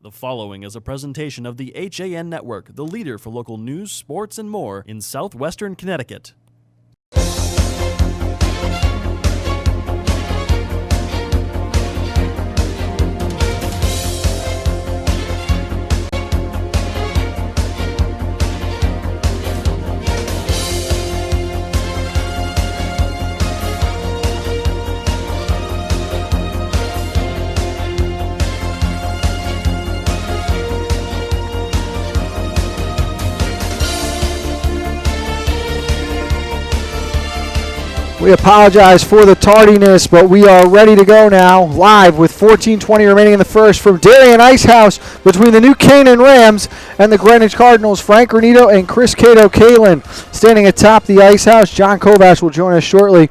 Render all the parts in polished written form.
The following is a presentation of the HAN Network, the leader for local news, sports, and more in southwestern Connecticut. We apologize for the tardiness, but we are ready to go now, live with 14:20 remaining in the first from Darien Ice House between the new Canaan Rams and the Greenwich Cardinals. Frank Granito and Chris Cato Kalin standing atop the Ice House. John Kovash will join us shortly.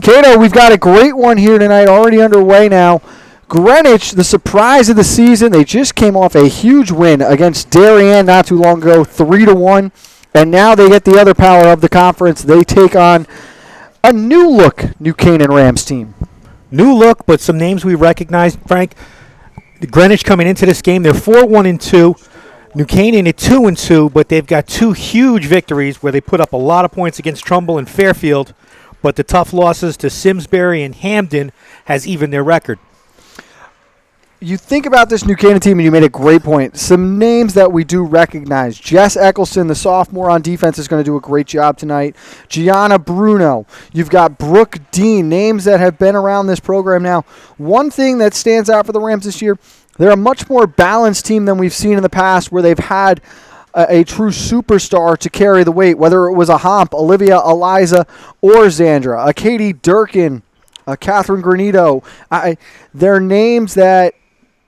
Cato, we've got a great one here tonight, already underway now. Greenwich, the surprise of the season, they just came off a huge win against Darien not too long ago, 3-1, and now they get the other power of the conference. They take on a new-look New Canaan Rams team. New look, but some names we recognize, Frank. The Greenwich coming into this game, they're 4-1-2. New Canaan at 2-2, but they've got two huge victories where they put up a lot of points against Trumbull and Fairfield, but the tough losses to Simsbury and Hamden has evened their record. You think about this New Canaan team, and you made a great point. Some names that we do recognize. Jess Eccleston, the sophomore on defense, is going to do a great job tonight. Gianna Bruno. You've got Brooke Dean, names that have been around this program now. One thing that stands out for the Rams this year, they're a much more balanced team than we've seen in the past, where they've had a true superstar to carry the weight, whether it was a Hump, Olivia, Eliza, or Zandra, a Katie Durkin, a Catherine Granito. They're names that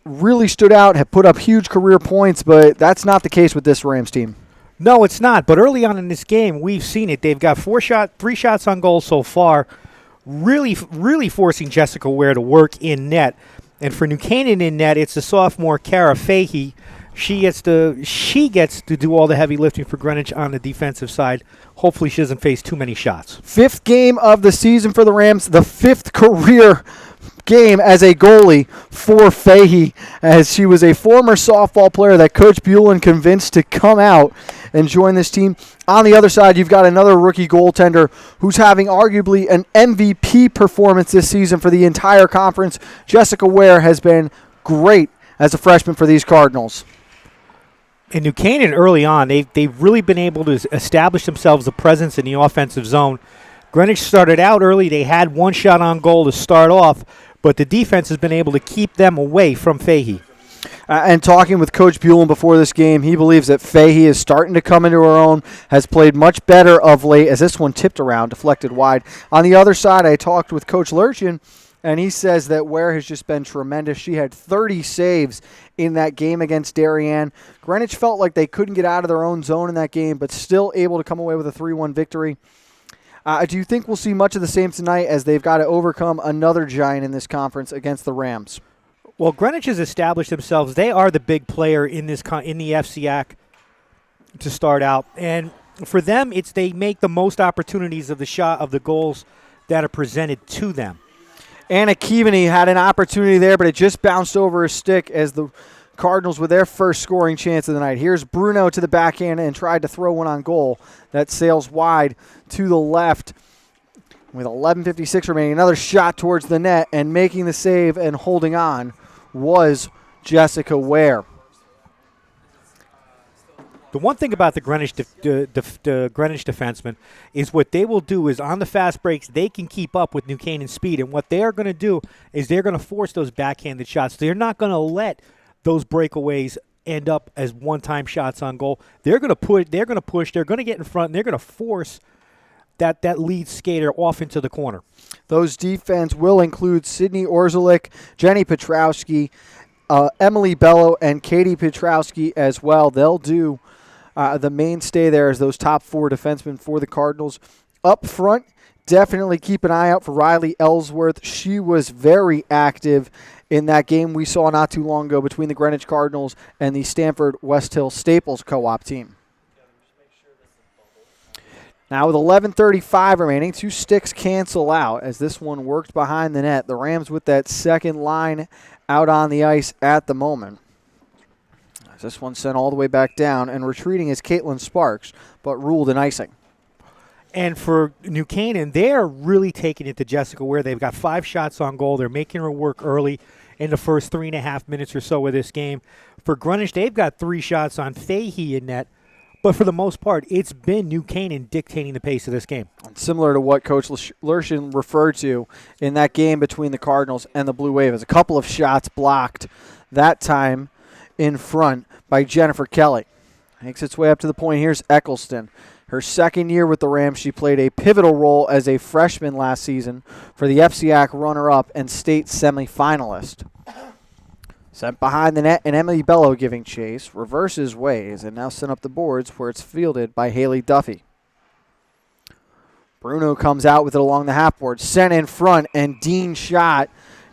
really stood out, have put up huge career points, but that's not the case with this Rams team. No, it's not. But early on in this game, we've seen it. They've got 3 shots on goal so far, really forcing Jessica Ware to work in net. And for New Canaan in net, it's the sophomore Cara Fahey. She gets to do all the heavy lifting for Greenwich on the defensive side. Hopefully she doesn't face too many shots. 5th game of the season for the Rams, the 5th career game as a goalie for Fahey, as she was a former softball player that Coach Buellin convinced to come out and join this team. On the other side, you've got another rookie goaltender who's having arguably an MVP performance this season for the entire conference. Jessica Ware has been great as a freshman for these Cardinals. In New Canaan early on, they've really been able to establish themselves a presence in the offensive zone. Greenwich started out early. They had 1 shot on goal to start off, but the defense has been able to keep them away from Fahey. And talking with Coach Buellin before this game, he believes that Fahey is starting to come into her own, has played much better of late as this one tipped around, deflected wide. On the other side, I talked with Coach Lurchin, and he says that Ware has just been tremendous. She had 30 saves in that game against Darien. Greenwich felt like they couldn't get out of their own zone in that game, but still able to come away with a 3-1 victory. Do you think we'll see much of the same tonight as they've got to overcome another giant in this conference against the Rams? Well, Greenwich has established themselves. They are the big player in the FCAC to start out. And for them, it's they make the most opportunities of the shot of the goals that are presented to them. Anna Keaveney had an opportunity there, but it just bounced over her stick as the Cardinals with their first scoring chance of the night. Here's Bruno to the backhand and tried to throw one on goal. That sails wide to the left with 11:56 remaining. Another shot towards the net, and making the save and holding on was Jessica Ware. The one thing about the Greenwich defensemen is what they will do is on the fast breaks, they can keep up with New Canaan's speed. And what they are going to do is they're going to force those backhanded shots. They're not going to let those breakaways end up as one-time shots on goal. They're going to push, they're going to get in front, and they're going to force that lead skater off into the corner. Those defense will include Sydney Orzulik, Jenny Petrowski, Emily Bello, and Katie Petrowski as well. They'll do the mainstay there as those top 4 defensemen for the Cardinals. Up front, definitely keep an eye out for Riley Ellsworth. She was very active in that game we saw not too long ago between the Greenwich Cardinals and the Stanford West Hill Staples co-op team. Now with 11:35 remaining, 2 sticks cancel out as this one worked behind the net. The Rams with that second line out on the ice at the moment. This one sent all the way back down, and retreating is Caitlin Sparks, but ruled an icing. And for New Canaan, they're really taking it to Jessica Ware. They've got 5 shots on goal. They're making her work early in the first 3.5 minutes or so of this game. For Greenwich, they've got 3 shots on Fahey in net. But for the most part, it's been New Canaan dictating the pace of this game. Similar to what Coach Lershin referred to in that game between the Cardinals and the Blue Wave. As a couple of shots blocked that time in front by Jennifer Kelly. Makes its way up to the point. Here's Eccleston. Her second year with the Rams, she played a pivotal role as a freshman last season for the FCIAC runner-up and state semifinalist. Sent behind the net, and Emily Bello giving chase, reverses ways, and now sent up the boards where it's fielded by Haley Duffy. Bruno comes out with it along the half board, sent in front, and Dean's shot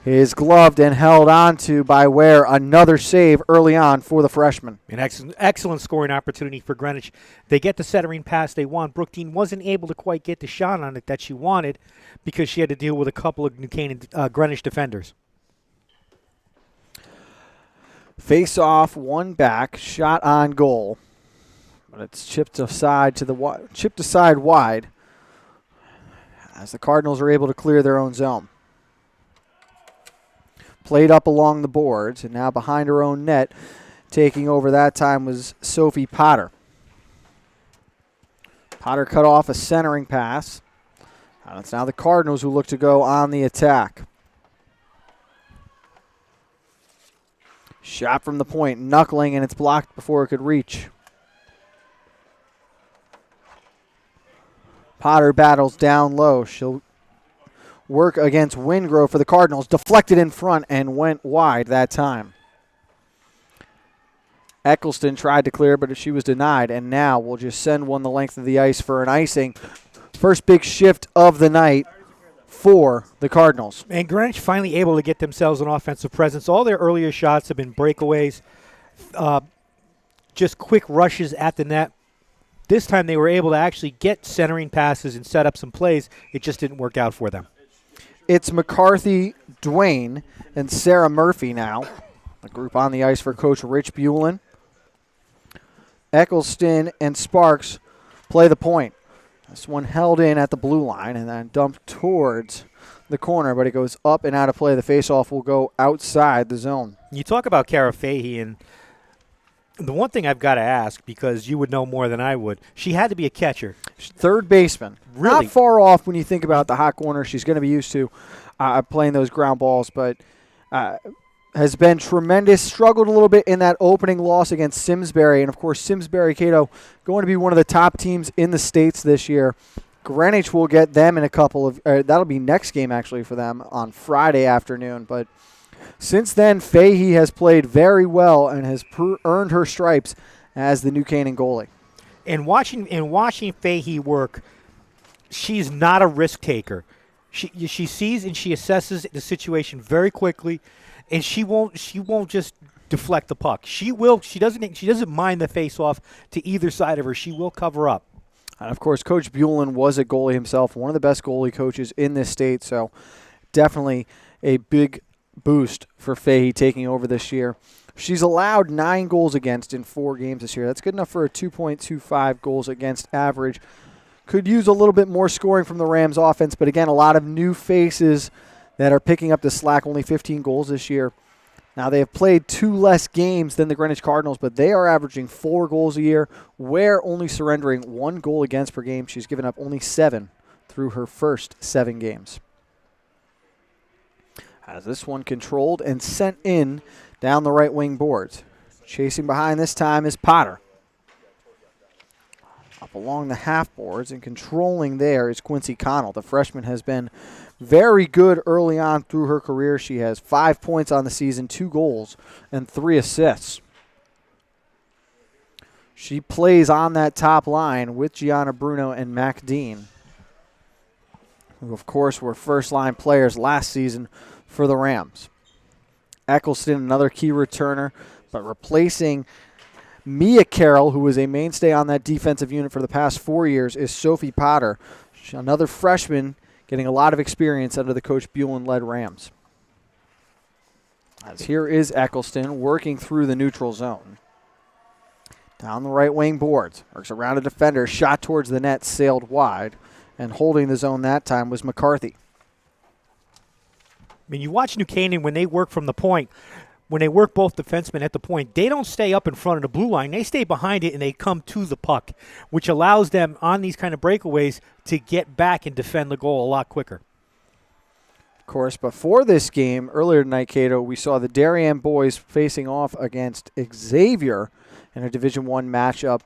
is gloved and held onto by Ware. Another save early on for the freshman. An excellent scoring opportunity for Greenwich. They get the centering pass they want. Brooke Dean wasn't able to quite get the shot on it that she wanted because she had to deal with a couple of New Canaan Greenwich defenders. Face off, one back, shot on goal, but it's chipped aside wide as the Cardinals are able to clear their own zone. Played up along the boards, and now behind her own net, taking over that time was Sophie Potter. Potter cut off a centering pass. And it's now the Cardinals who look to go on the attack. Shot from the point, knuckling, and it's blocked before it could reach. Potter battles down low. She'll work against Wingrove for the Cardinals. Deflected in front and went wide that time. Eccleston tried to clear, but she was denied, and now we'll just send one the length of the ice for an icing. First big shift of the night for the Cardinals. And Greenwich finally able to get themselves an offensive presence. All their earlier shots have been breakaways, just quick rushes at the net. This time they were able to actually get centering passes and set up some plays. It just didn't work out for them. It's McCarthy, Dwayne, and Sarah Murphy now. The group on the ice for Coach Rich Bulin. Eccleston and Sparks play the point. This one held in at the blue line and then dumped towards the corner, but it goes up and out of play. The faceoff will go outside the zone. You talk about Cara Fahey, and the one thing I've got to ask, because you would know more than I would, she had to be a catcher. Third baseman. Really? Not far off when you think about the hot corner. She's going to be used to playing those ground balls, but has been tremendous. Struggled a little bit in that opening loss against Simsbury. And, of course, Simsbury, Cato, going to be one of the top teams in the States this year. Greenwich will get them in a couple of that'll be next game, actually, for them on Friday afternoon. But since then, Fahey has played very well and has earned her stripes as the New Canaan goalie. And watching Fahey work, she's not a risk taker. She sees and she assesses the situation very quickly. And she won't just deflect the puck. She doesn't mind the face-off to either side of her. She will cover up. And, of course, Coach Bulin was a goalie himself, one of the best goalie coaches in this state. So definitely a big boost for Fahey taking over this year. She's allowed 9 goals against in 4 games this year. That's good enough for a 2.25 goals against average. Could use a little bit more scoring from the Rams offense, but again, a lot of new faces that are picking up the slack, only 15 goals this year. Now, they have played 2 less games than the Greenwich Cardinals, but they are averaging 4 goals a year. Ware only surrendering 1 goal against per game. She's given up only 7 through her first 7 games. Has this one controlled and sent in down the right wing boards. Chasing behind this time is Potter. Up along the half boards and controlling there is Quincy Connell. The freshman has been very good early on through her career. She has 5 points on the season, 2 goals, and 3 assists. She plays on that top line with Gianna Bruno and Mac Dean, who, of course, were first-line players last season for the Rams. Eccleston, another key returner, but replacing Mia Carroll, who was a mainstay on that defensive unit for the past 4 years, is Sophie Potter, another freshman getting a lot of experience under the Coach Bulin-led Rams. As here is Eccleston working through the neutral zone. Down the right wing boards. Works around a defender. Shot towards the net. Sailed wide. And holding the zone that time was McCarthy. I mean, you watch New Canaan when they work from the point. When they work both defensemen at the point, they don't stay up in front of the blue line. They stay behind it, and they come to the puck, which allows them on these kind of breakaways to get back and defend the goal a lot quicker. Of course, before this game, earlier tonight, Cato, we saw the Darien boys facing off against Xavier in a Division I matchup.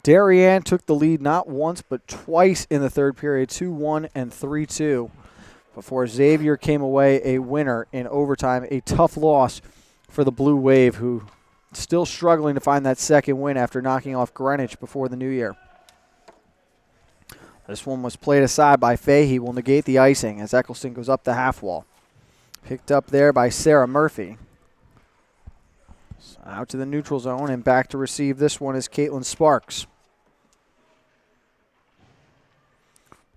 Darien took the lead not once but twice in the third period, 2-1 and 3-2, before Xavier came away a winner in overtime. A tough loss for the Blue Wave, who still struggling to find that second win after knocking off Greenwich before the new year. This one was played aside by Fahey, will negate the icing as Eccleston goes up the half wall. Picked up there by Sarah Murphy. So out to the neutral zone and back to receive this one is Caitlin Sparks.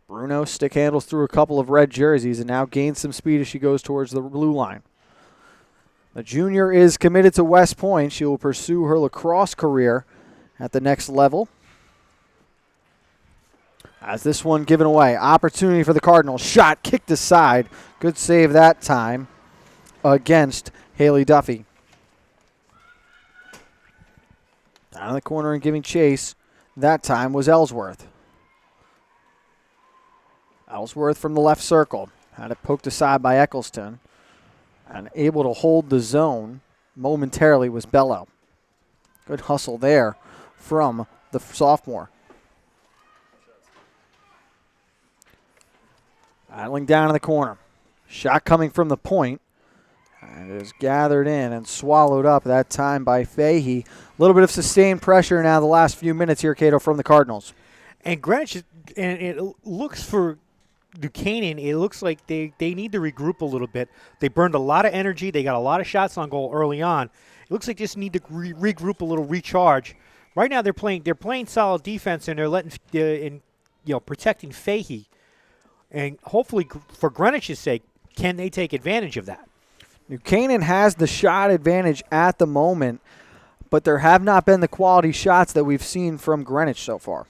Bruno stick handles through a couple of red jerseys and now gains some speed as she goes towards the blue line. The junior is committed to West Point. She will pursue her lacrosse career at the next level. As this one given away. Opportunity for the Cardinals. Shot kicked aside. Good save that time against Haley Duffy. Down in the corner and giving chase. That time was Ellsworth. Ellsworth from the left circle. Had it poked aside by Eccleston. And able to hold the zone momentarily was Bello. Good hustle there from the sophomore. Battling down in the corner. Shot coming from the point. And it is gathered in and swallowed up that time by Fahey. A little bit of sustained pressure now the last few minutes here, Cato, from the Cardinals. And Greenwich, and it looks for Buchanan, it looks like they need to regroup a little bit. They burned a lot of energy. They got a lot of shots on goal early on. It looks like they just need to regroup a little, recharge. Right now they're playing solid defense and they're letting protecting Fahey. And hopefully for Greenwich's sake, can they take advantage of that? New Canaan has the shot advantage at the moment, but there have not been the quality shots that we've seen from Greenwich so far.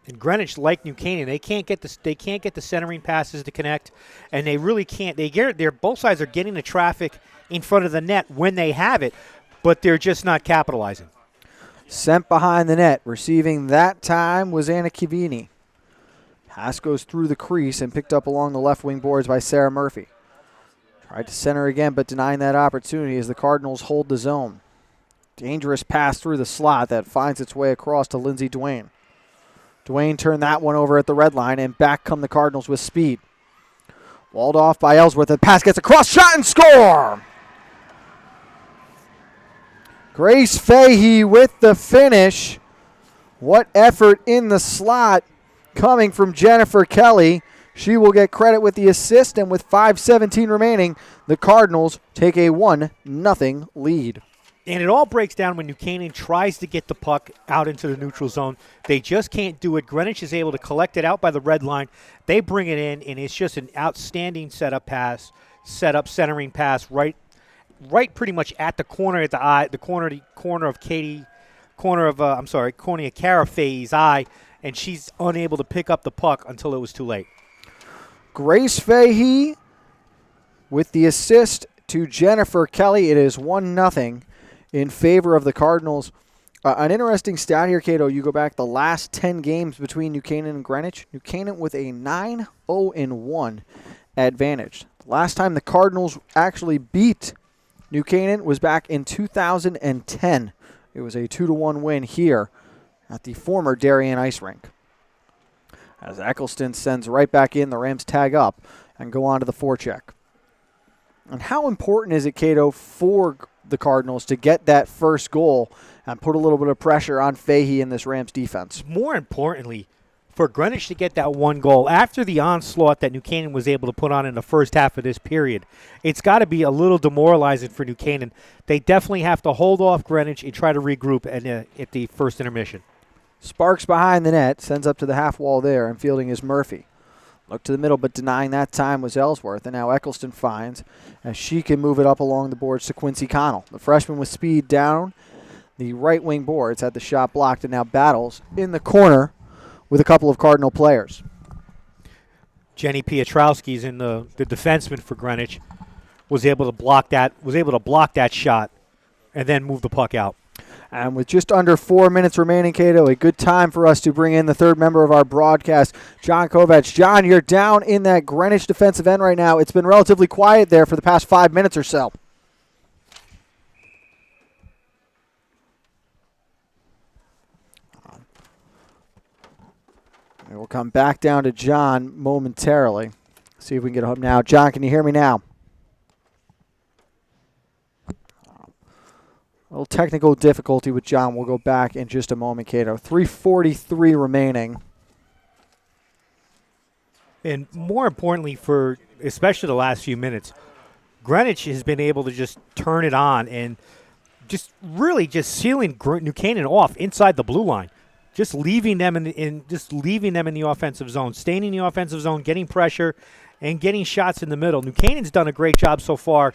And Greenwich, like New Canaan, they can't get the centering passes to connect, and they really can't. They're both sides are getting the traffic in front of the net when they have it, but they're just not capitalizing. Sent behind the net, receiving that time was Anna Kivini. Pass goes through the crease and picked up along the left wing boards by Sarah Murphy. Tried to center again, but denying that opportunity as the Cardinals hold the zone. Dangerous pass through the slot that finds its way across to Lindsay Duane. Duane turned that one over at the red line, and back come the Cardinals with speed. Walled off by Ellsworth. The pass gets across, shot, and score! Grace Fahey with the finish. What effort in the slot coming from Jennifer Kelly. She will get credit with the assist, and with 5:17 remaining, the Cardinals take a 1-0 lead. And it all breaks down when New Canaan tries to get the puck out into the neutral zone. They just can't do it. Greenwich is able to collect it out by the red line. They bring it in, and it's just an outstanding setup centering pass right pretty much at the corner of the eye, corner of Cara Fahey's eye, and she's unable to pick up the puck until it was too late. Grace Fahey with the assist to Jennifer Kelly. It is 1-0 in favor of the Cardinals. An interesting stat here, Cato. You go back the last 10 games between New Canaan and Greenwich. New Canaan with a 9-0-1 advantage. The last time the Cardinals actually beat New Canaan was back in 2010. It was a 2-1 win here at the former Darien Ice Rink. As Eccleston sends right back in, the Rams tag up and go on to the forecheck. And how important is it, Cato, for the Cardinals to get that first goal and put a little bit of pressure on Fahey in this Rams defense? More importantly, for Greenwich to get that one goal after the onslaught that New Canaan was able to put on in the first half of this period, it's got to be a little demoralizing for New Canaan. They definitely have to hold off Greenwich and try to regroup at the first intermission. Sparks behind the net, sends up to the half wall there, and fielding is Murphy. Look to the middle, but denying that time was Ellsworth, and now Eccleston finds as she can move it up along the boards to Quincy Connell. The freshman with speed down The right wing boards had the shot blocked and now battles in the corner with a couple of Cardinal players. Jenny Piotrowski's in the defenseman for Greenwich was able to block that shot and then move the puck out. And with just under 4 minutes remaining, Cato, a good time for us to bring in the third member of our broadcast, John Kovacs. John, you're down in that Greenwich defensive end right now. It's been relatively quiet there for the past 5 minutes or so. And we'll come back down to John momentarily. See if we can get him now. John, can you hear me now? A little technical difficulty with John. We'll go back in just a moment, Cato. 3:43 remaining. And more importantly, for especially the last few minutes, Greenwich has been able to just turn it on and just really just sealing New Canaan off inside the blue line. Just leaving them in the offensive zone, staying in the offensive zone, getting pressure, and getting shots in the middle. New Canaan's done a great job so far,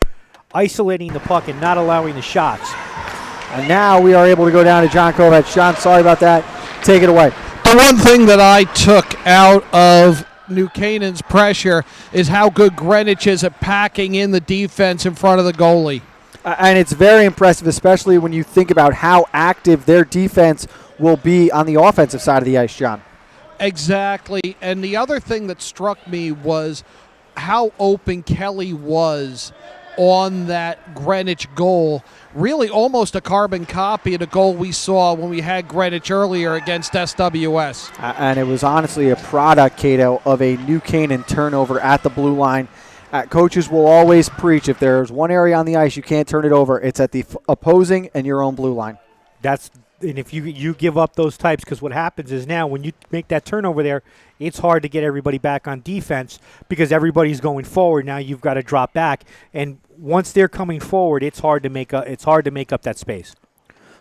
isolating the puck and not allowing the shots. And now we are able to go down to John Kovacs. John, sorry about that. Take it away. The one thing that I took out of New Canaan's pressure is how good Greenwich is at packing in the defense in front of the goalie. And it's very impressive, especially when you think about how active their defense will be on the offensive side of the ice, John. Exactly. And the other thing that struck me was how open Kelly was on that Greenwich goal. Really almost a carbon copy of the goal we saw when we had Greenwich earlier against SWS. And it was honestly a product, Cato, of a New Canaan turnover at the blue line. Coaches will always preach, if there's one area on the ice you can't turn it over, it's at the opposing and your own blue line. And if you give up those types, because what happens is now when you make that turnover there, it's hard to get everybody back on defense because everybody's going forward. Now you've got to drop back, and once they're coming forward, it's hard to make up that space.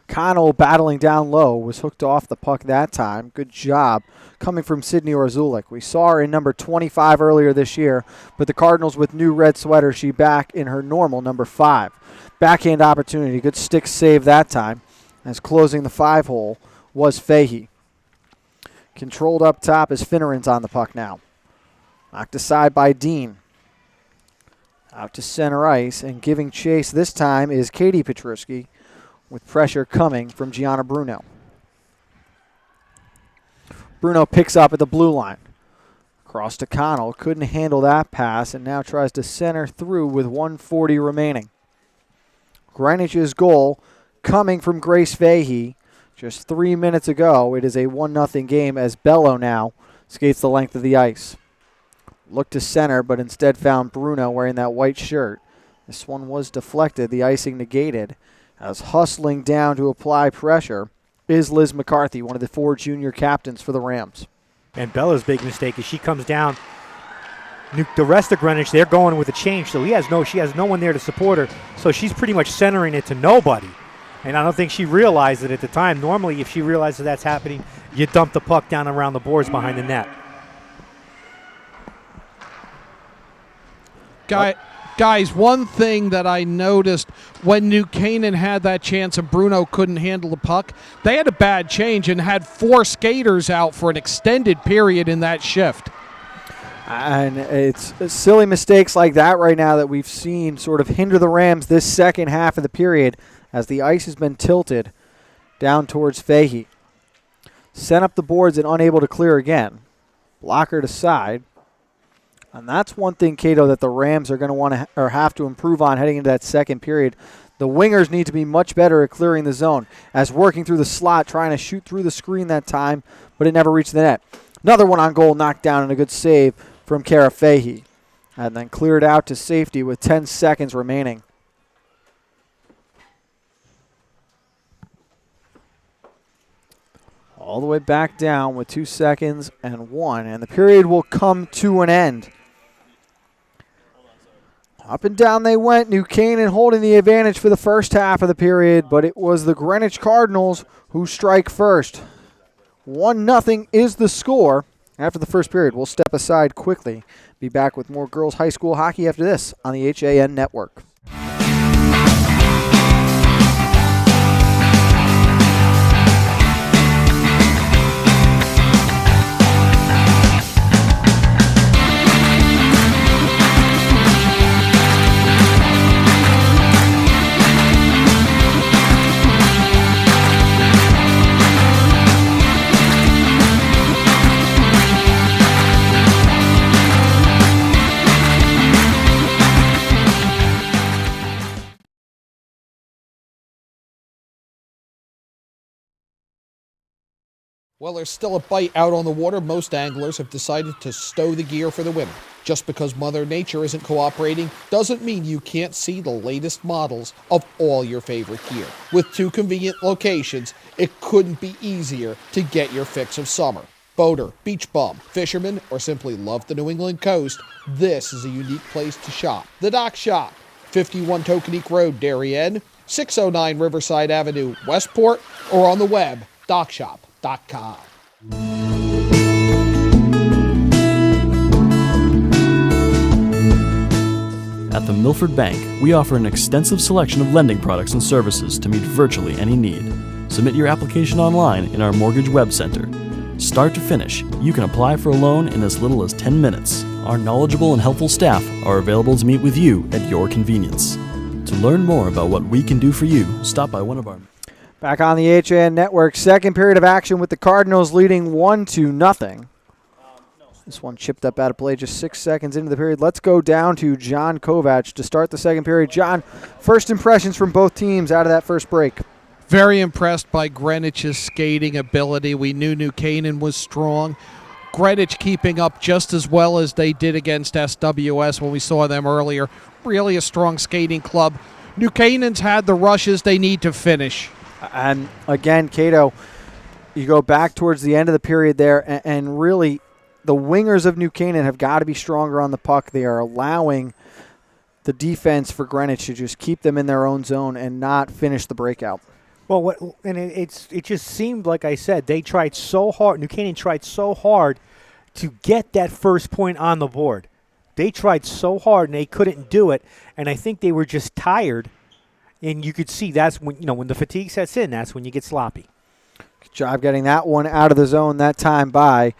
Connell battling down low was hooked off the puck that time. Good job coming from Sydney Orzulik. We saw her in number 25 earlier this year, but the Cardinals with new red sweater, she back in her normal number 5. Backhand opportunity, good stick save that time. As closing the 5-hole was Fahey. Controlled up top as Finneran's on the puck now. Knocked aside by Dean. Out to center ice and giving chase this time is Katie Petruski with pressure coming from Gianna Bruno. Bruno picks up at the blue line. Across to Connell. Couldn't handle that pass and now tries to center through with 1:40 remaining. Greenwich's goal coming from Grace Fahey just 3 minutes ago. It is a 1-0 game as Bello now skates the length of the ice. Looked to center, but instead found Bruno wearing that white shirt. This one was deflected, the icing negated. As hustling down to apply pressure is Liz McCarthy, one of the 4 junior captains for the Rams. And Bella's big mistake is she comes down. The rest of Greenwich, they're going with a change, so she has no one there to support her, so she's pretty much centering it to nobody. And I don't think she realized it at the time. Normally, if she realizes that's happening, you dump the puck down around the boards behind the net. Guys, one thing that I noticed when New Canaan had that chance and Bruno couldn't handle the puck, they had a bad change and had 4 skaters out for an extended period in that shift. And it's silly mistakes like that right now that we've seen sort of hinder the Rams this second half of the period as the ice has been tilted down towards Fahey. Sent up the boards and unable to clear again. Blocker to side. And that's one thing, Cato, that the Rams are going to want to or have to improve on heading into that second period. The wingers need to be much better at clearing the zone as working through the slot, trying to shoot through the screen that time, but it never reached the net. Another one on goal, knocked down, and a good save from Kara Fahey. And then cleared out to safety with 10 seconds remaining. All the way back down with 2 seconds and 1. And the period will come to an end. Up and down they went. New Canaan holding the advantage for the first half of the period, but it was the Greenwich Cardinals who strike first. 1-0 is the score after the first period. We'll step aside quickly. Be back with more girls high school hockey after this on the HAN Network. While there's still a bite out on the water, most anglers have decided to stow the gear for the winter. Just because Mother Nature isn't cooperating doesn't mean you can't see the latest models of all your favorite gear. With 2 convenient locations, it couldn't be easier to get your fix of summer. Boater, beach bum, fisherman, or simply love the New England coast, this is a unique place to shop. The Dock Shop, 51 Tokenique Road, Darien, 609 Riverside Avenue, Westport, or on the web, dockshop.com. At the Milford Bank, we offer an extensive selection of lending products and services to meet virtually any need. Submit your application online in our Mortgage Web Center. Start to finish, you can apply for a loan in as little as 10 minutes. Our knowledgeable and helpful staff are available to meet with you at your convenience. To learn more about what we can do for you, stop by one of our... Back on the HAN Network, second period of action with the Cardinals leading 1-0. This one chipped up out of play just 6 seconds into the period. Let's go down to John Kovac to start the second period. John, first impressions from both teams out of that first break. Very impressed by Greenwich's skating ability. We knew New Canaan was strong. Greenwich keeping up just as well as they did against SWS when we saw them earlier. Really a strong skating club. New Canaan's had the rushes they need to finish. And again, Cato, you go back towards the end of the period there, and really the wingers of New Canaan have got to be stronger on the puck. They are allowing the defense for Greenwich to just keep them in their own zone and not finish the breakout. Well, it just seemed, like I said, they tried so hard. New Canaan tried so hard to get that first point on the board. They tried so hard and they couldn't do it. And I think they were just tired. And you could see that's when when the fatigue sets in. That's when you get sloppy. Good job getting that one out of the zone that time by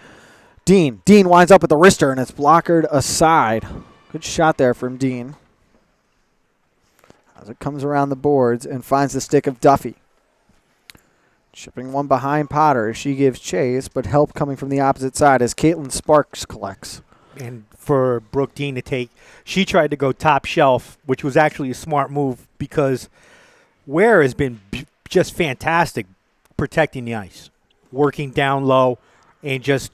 Dean. Dean winds up with the wrister and it's blockered aside. Good shot there from Dean as it comes around the boards and finds the stick of Duffy. Chipping one behind Potter as she gives chase, but help coming from the opposite side as Caitlin Sparks collects. And for Brooke Dean to take, she tried to go top shelf, which was actually a smart move because Ware has been just fantastic protecting the ice, working down low and just,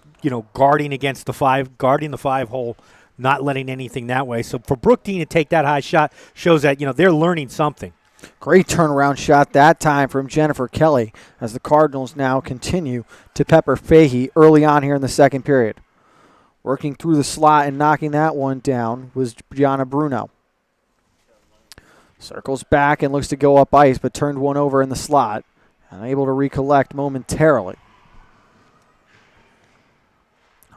guarding against the guarding the 5 hole, not letting anything that way. So for Brooke Dean to take that high shot shows that, they're learning something. Great turnaround shot that time from Jennifer Kelly as the Cardinals now continue to pepper Fahey early on here in the second period. Working through the slot and knocking that one down was Gianna Bruno. Circles back and looks to go up ice, but turned one over in the slot. Unable to recollect momentarily.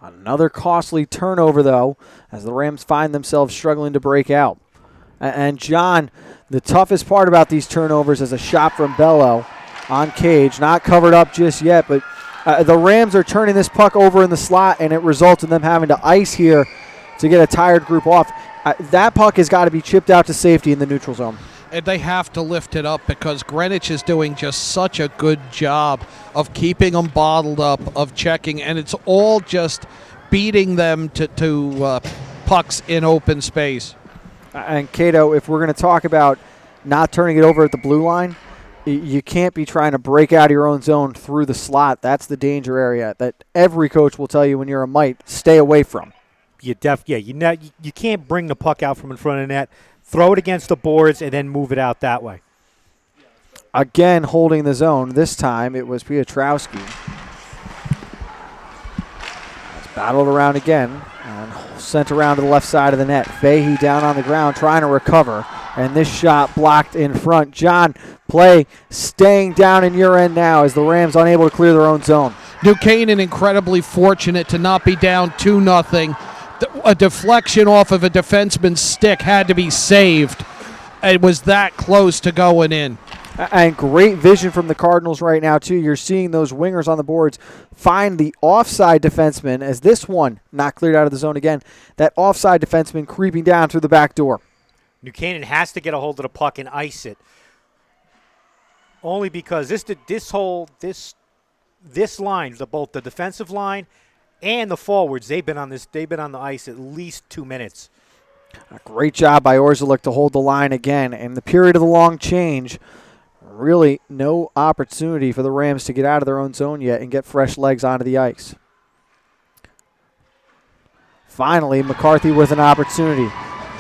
Another costly turnover, though, as the Rams find themselves struggling to break out. And John, the toughest part about these turnovers is a shot from Bello on Cage. Not covered up just yet, but the Rams are turning this puck over in the slot, and it results in them having to ice here to get a tired group off. That puck has got to be chipped out to safety in the neutral zone. And they have to lift it up because Greenwich is doing just such a good job of keeping them bottled up, of checking, and it's all just beating them to pucks in open space. And Cato, if we're going to talk about not turning it over at the blue line, you can't be trying to break out of your own zone through the slot. That's the danger area that every coach will tell you when you're a mite, stay away from. You can't bring the puck out from in front of the net, throw it against the boards, and then move it out that way. Again, holding the zone. This time it was Piotrowski. It's battled around again and sent around to the left side of the net. Fahey down on the ground trying to recover. And this shot blocked in front. John, play staying down in your end now as the Rams unable to clear their own zone. New Canaan incredibly fortunate to not be down 2-0. A deflection off of a defenseman's stick had to be saved. It was that close to going in. And great vision from the Cardinals right now, too. You're seeing those wingers on the boards find the offside defenseman as this one not cleared out of the zone again. That offside defenseman creeping down through the back door. New Canaan has to get a hold of the puck and ice it. Only because this line, both the defensive line and the forwards, they've been on the ice at least 2 minutes. A great job by Orzulik to hold the line again. In the period of the long change, Really no opportunity for the Rams to get out of their own zone yet and get fresh legs onto the ice. Finally, McCarthy with an opportunity.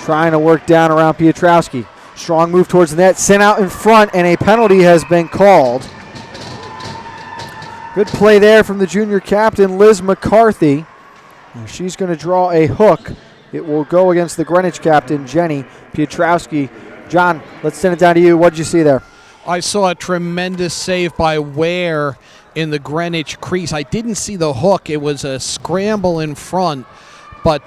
Trying to work down around Piotrowski. Strong move towards the net, sent out in front, and a penalty has been called. Good play there from the junior captain, Liz McCarthy. She's going to draw a hook. It will go against the Greenwich captain, Jenny Piotrowski. John, let's send it down to you. What did you see there? I saw a tremendous save by Ware in the Greenwich crease. I didn't see the hook. It was a scramble in front, but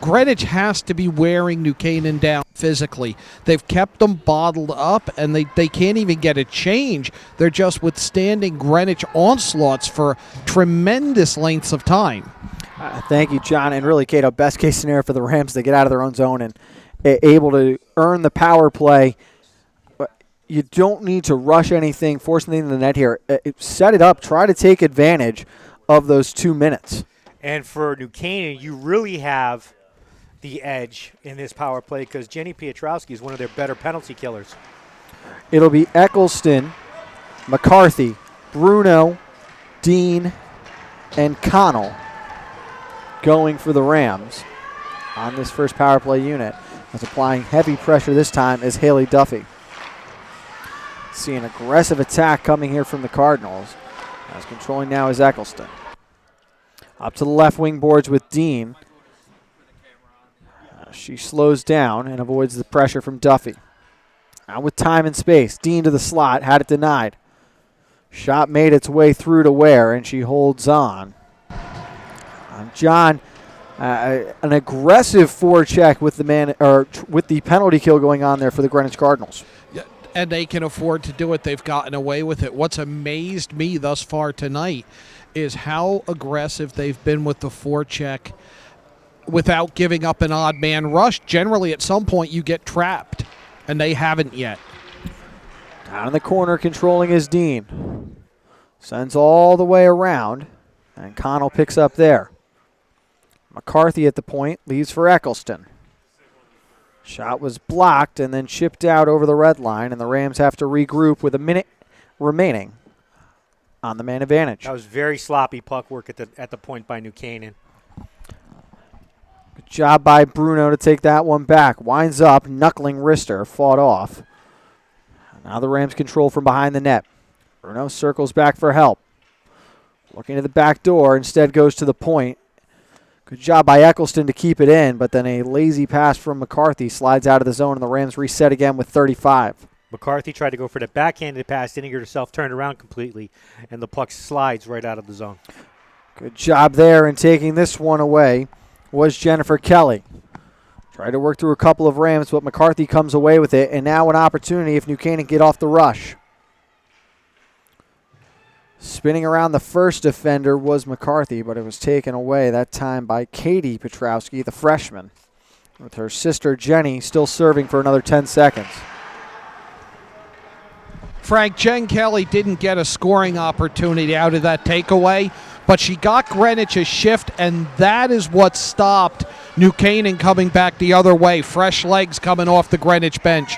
Greenwich has to be wearing New Canaan down physically. They've kept them bottled up, and they can't even get a change. They're just withstanding Greenwich onslaughts for tremendous lengths of time. Thank you, John. And really, Cato, best case scenario for the Rams to get out of their own zone and able to earn the power play. You don't need to rush anything, force anything in the net here. Set it up. Try to take advantage of those 2 minutes. And for New Canaan, you really have the edge in this power play because Jenny Piotrowski is one of their better penalty killers. It'll be Eccleston, McCarthy, Bruno, Dean, and Connell going for the Rams on this first power play unit. That's applying heavy pressure this time is Haley Duffy. See an aggressive attack coming here from the Cardinals. As controlling now is Eccleston. Up to the left wing boards with Dean. She slows down and avoids the pressure from Duffy. Now with time and space, Dean to the slot, had it denied. Shot made its way through to Ware, and she holds on. John, an aggressive forecheck with the penalty kill going on there for the Greenwich Cardinals. Yeah, and they can afford to do it. They've gotten away with it. What's amazed me thus far tonight is how aggressive they've been with the forecheck without giving up an odd man rush. Generally, at some point, you get trapped, and they haven't yet. Down in the corner, controlling is Dean. Sends all the way around, and Connell picks up there. McCarthy at the point, leaves for Eccleston. Shot was blocked and then chipped out over the red line, and the Rams have to regroup with a minute remaining on the man advantage. That was very sloppy puck work at the point by New Canaan. Good job by Bruno to take that one back. Winds up, knuckling wrister, fought off. Now the Rams control from behind the net. Bruno circles back for help. Looking to the back door, instead goes to the point. Good job by Eccleston to keep it in, but then a lazy pass from McCarthy slides out of the zone, and the Rams reset again with 35. McCarthy tried to go for the backhanded pass, didn't get herself turned around completely, and the puck slides right out of the zone. Good job there, and taking this one away was Jennifer Kelly. Tried to work through a couple of Rams, but McCarthy comes away with it, and now an opportunity if New Canaan get off the rush. Spinning around the first defender was McCarthy, but it was taken away that time by Katie Piotrowski, the freshman, with her sister Jenny still serving for another 10 seconds. Frank, Jen Kelly didn't get a scoring opportunity out of that takeaway, but she got Greenwich a shift, and that is what stopped New Canaan coming back the other way. Fresh legs coming off the Greenwich bench.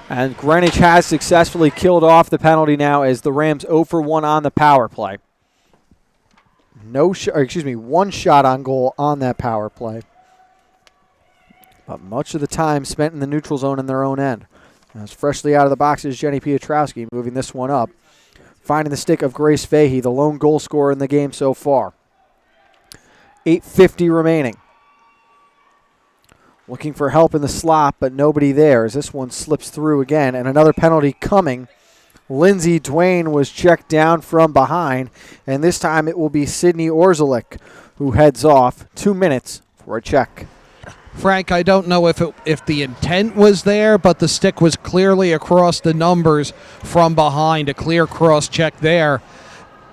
And Greenwich has successfully killed off the penalty now as the Rams 0 for 1 on the power play. One shot on goal on that power play. But much of the time spent in the neutral zone in their own end. As freshly out of the box is Jenny Piotrowski moving this one up. Finding the stick of Grace Fahey, the lone goal scorer in the game so far. 8:50 remaining. Looking for help in the slot, but nobody there as this one slips through again. And another penalty coming. Lindsay Dwayne was checked down from behind, and this time it will be Sydney Orzelik who heads off. 2 minutes for a check. Frank, I don't know if the intent was there, but the stick was clearly across the numbers from behind. A clear cross check there.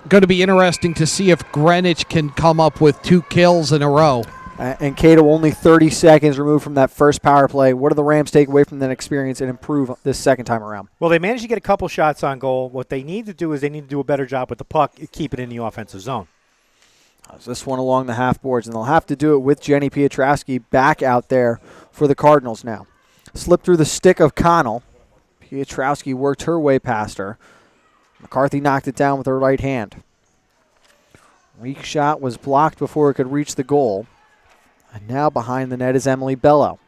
Going to be interesting to see if Greenwich can come up with 2 kills in a row. And Cato only 30 seconds removed from that first power play. What do the Rams take away from that experience and improve this second time around? Well, they managed to get a couple shots on goal. What they need to do is they need to do a better job with the puck, keep it in the offensive zone. This one along the half boards, and they'll have to do it with Jenny Piotrowski back out there for the Cardinals now. Slip through the stick of Connell. Pietrowski worked her way past her. McCarthy knocked it down with her right hand. Weak shot was blocked before it could reach the goal. And now behind the net is Emily Bello.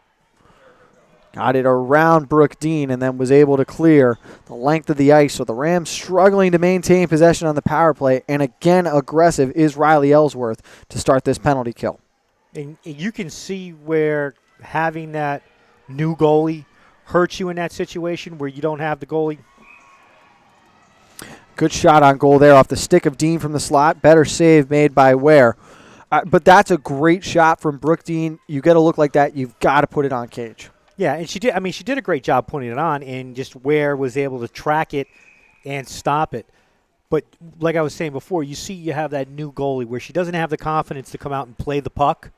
Got it around Brooke Dean and then was able to clear the length of the ice. So the Rams struggling to maintain possession on the power play. And again, aggressive is Riley Ellsworth to start this penalty kill. And you can see where having that new goalie hurts you in that situation where you don't have the goalie. Good shot on goal there off the stick of Dean from the slot. Better save made by Ware. But that's a great shot from Brooke Dean. You get a look like that, you've got to put it on cage. Yeah, and she did. I mean, she did a great job putting it on, and just Ware was able to track it and stop it. But like I was saying before, you see you have that new goalie where she doesn't have the confidence to come out and play the puck.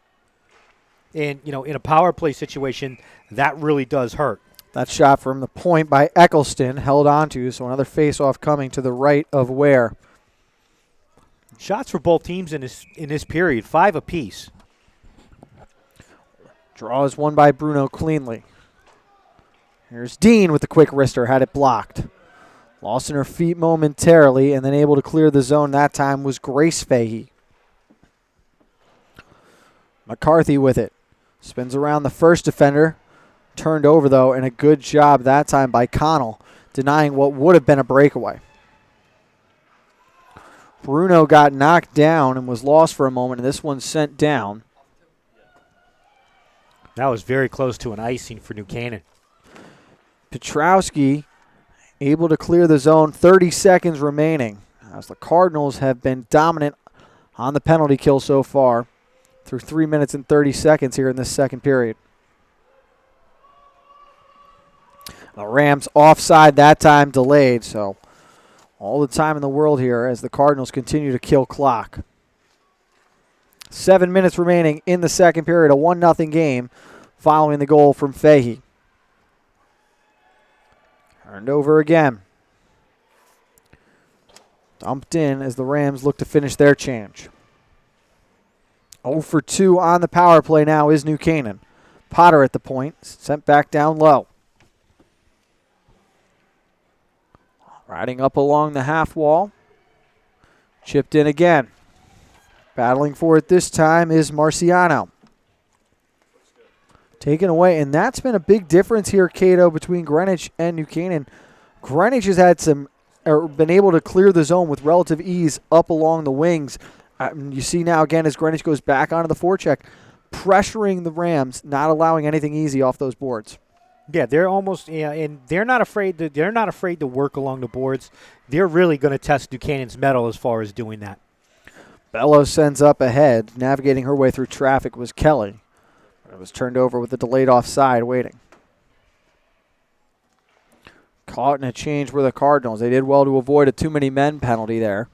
And, you know, in a power play situation, that really does hurt. That shot from the point by Eccleston held onto, so another face-off coming to the right of Ware. Shots for both teams in this period, 5 apiece. Draw is won by Bruno cleanly. Here's Dean with the quick wrister, had it blocked. Lost in her feet momentarily, and then able to clear the zone that time was Grace Fahey. McCarthy with it. Spins around the first defender. Turned over, though, and a good job that time by Connell, denying what would have been a breakaway. Bruno got knocked down and was lost for a moment, and this one sent down. That was very close to an icing for New Canaan. Pietrowski able to clear the zone, 30 seconds remaining, as the Cardinals have been dominant on the penalty kill so far through 3 minutes and 30 seconds here in this second period. The Rams offside that time, delayed, so all the time in the world here as the Cardinals continue to kill clock. 7 minutes remaining in the second period, a 1-0 game following the goal from Fahey. Turned over again. Dumped in as the Rams look to finish their change. 0 for 2 on the power play now is New Canaan. Potter at the point, sent back down low. Riding up along the half wall. Chipped in again. Battling for it this time is Marciano. Taken away, and that's been a big difference here, Cato, between Greenwich and New Canaan. Greenwich has had been able to clear the zone with relative ease up along the wings. You see now again as Greenwich goes back onto the forecheck, pressuring the Rams, not allowing anything easy off those boards. Yeah, they're almost, and they're not afraid to work along the boards. They're really going to test New Canaan's mettle as far as doing that. Bello sends up ahead. Navigating her way through traffic was Kelly. It was turned over with the delayed offside waiting. Caught in a change for the Cardinals. They did well to avoid a too many men penalty there.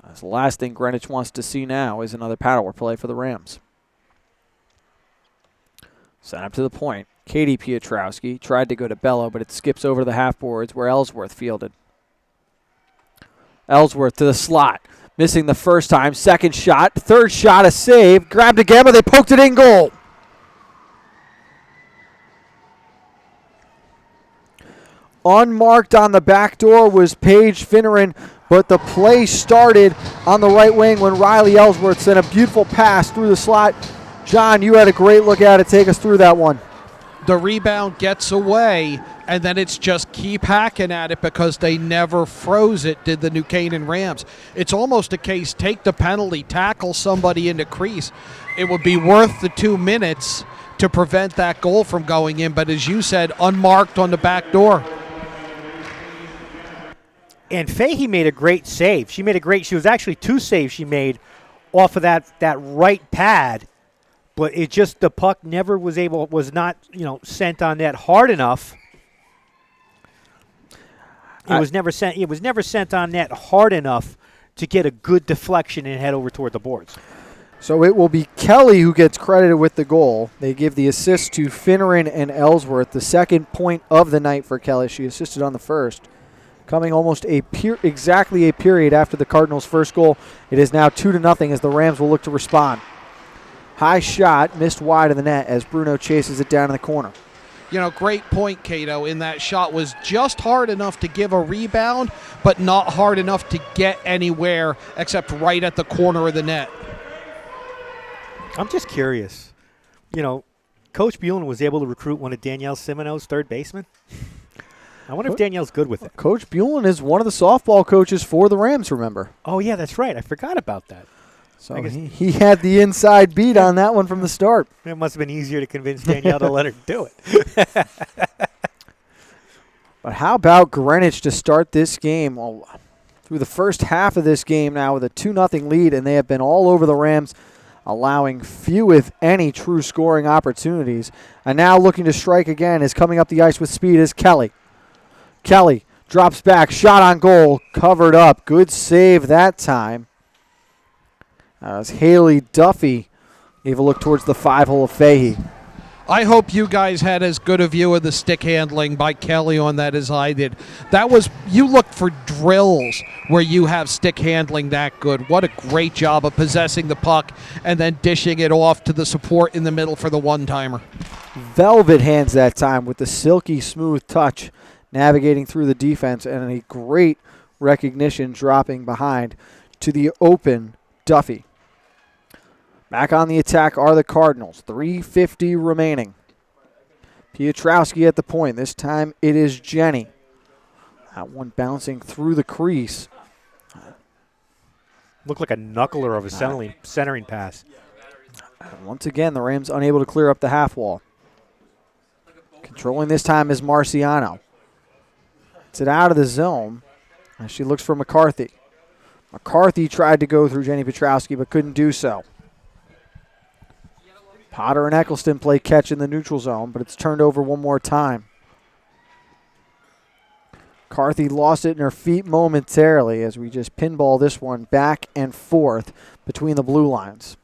That's the last thing Greenwich wants to see now is another power play for the Rams. Sent up to the point. Katie Pietrowski tried to go to Bello, but it skips over the half boards where Ellsworth fielded. Ellsworth to the slot. Missing the first time. Second shot. Third shot, a save. Grabbed again, but they poked it in goal. Unmarked on the back door was Paige Finneran, but the play started on the right wing when Riley Ellsworth sent a beautiful pass through the slot. John, you had a great look at it. Take us through that one. The rebound gets away, and then it's just keep hacking at it because they never froze it, did the New Canaan Rams. It's almost a case, take the penalty, tackle somebody in the crease. It would be worth the 2 minutes to prevent that goal from going in, but as you said, unmarked on the back door. And Fahey made a great save. She was actually 2 saves she made off of that right pad. But it just, the puck was not sent on net hard enough. It was never sent on net hard enough to get a good deflection and head over toward the boards. So it will be Kelly who gets credited with the goal. They give the assist to Finneran and Ellsworth, the second point of the night for Kelly. She assisted on the first. Coming almost exactly a period after the Cardinals' first goal. It is now 2-0 as the Rams will look to respond. High shot, missed wide of the net as Bruno chases it down in the corner. great point, Cato, in that shot was just hard enough to give a rebound, but not hard enough to get anywhere except right at the corner of the net. I'm just curious. Coach Buellen was able to recruit one of Danielle Simoneau's third basemen. I wonder if Danielle's good with it. Coach Buellen is one of the softball coaches for the Rams, remember? Oh, yeah, that's right. I forgot about that. So he had the inside beat on that one from the start. It must have been easier to convince Danielle to let her do it. But how about Greenwich to start this game? Well, through the first half of this game now with a 2-0 lead, and they have been all over the Rams, allowing few, if any, true scoring opportunities. And now looking to strike again is coming up the ice with speed is Kelly. Kelly drops back, shot on goal, covered up. Good save that time. As Haley Duffy gave a look towards the 5-hole of Fahey. I hope you guys had as good a view of the stick handling by Kelly on that as I did. You look for drills where you have stick handling that good. What a great job of possessing the puck and then dishing it off to the support in the middle for the one-timer. Velvet hands that time with the silky smooth touch, navigating through the defense, and a great recognition dropping behind to the open Duffy. Back on the attack are the Cardinals. 3:50 remaining. Piotrowski at the point. This time it is Jenny. That one bouncing through the crease. Looked like a knuckler of a centering pass. And once again, the Rams unable to clear up the half wall. Controlling this time is Marciano. Gets it out of the zone as she looks for McCarthy. McCarthy tried to go through Jenny Piotrowski but couldn't do so. Potter and Eccleston play catch in the neutral zone, but it's turned over one more time. McCarthy lost it in her feet momentarily as we just pinball this one back and forth between the blue lines.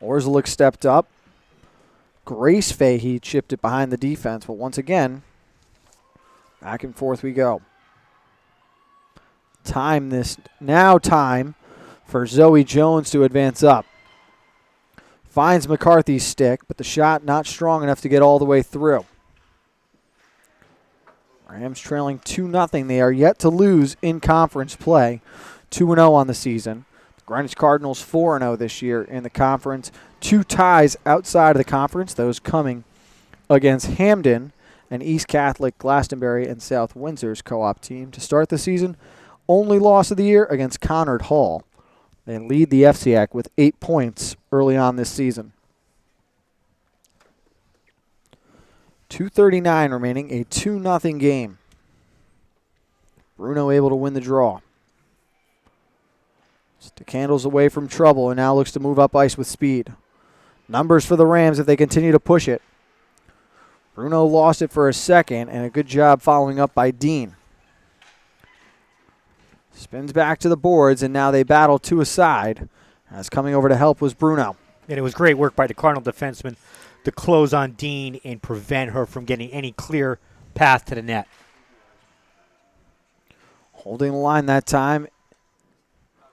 Orzelik stepped up. Grace Fahey chipped it behind the defense, but once again, back and forth we go. Time for Zoe Jones to advance up. Finds McCarthy's stick, but the shot not strong enough to get all the way through. Rams trailing 2-0. They are yet to lose in conference play. 2-0 on the season. The Greenwich Cardinals 4-0 this year in the conference. 2 ties outside of the conference, those coming against Hamden and East Catholic, Glastonbury, and South Windsor's co-op team. To start the season, only loss of the year against Conard Hall. They lead the FCAC with 8 points early on this season. 2:39 remaining, a 2-0 game. Bruno able to win the draw. Stick handles away from trouble and now looks to move up ice with speed. Numbers for the Rams if they continue to push it. Bruno lost it for a second, and a good job following up by Dean. Spins back to the boards, and now they battle to a side. As coming over to help was Bruno. And it was great work by the Cardinal defenseman to close on Dean and prevent her from getting any clear path to the net. Holding the line that time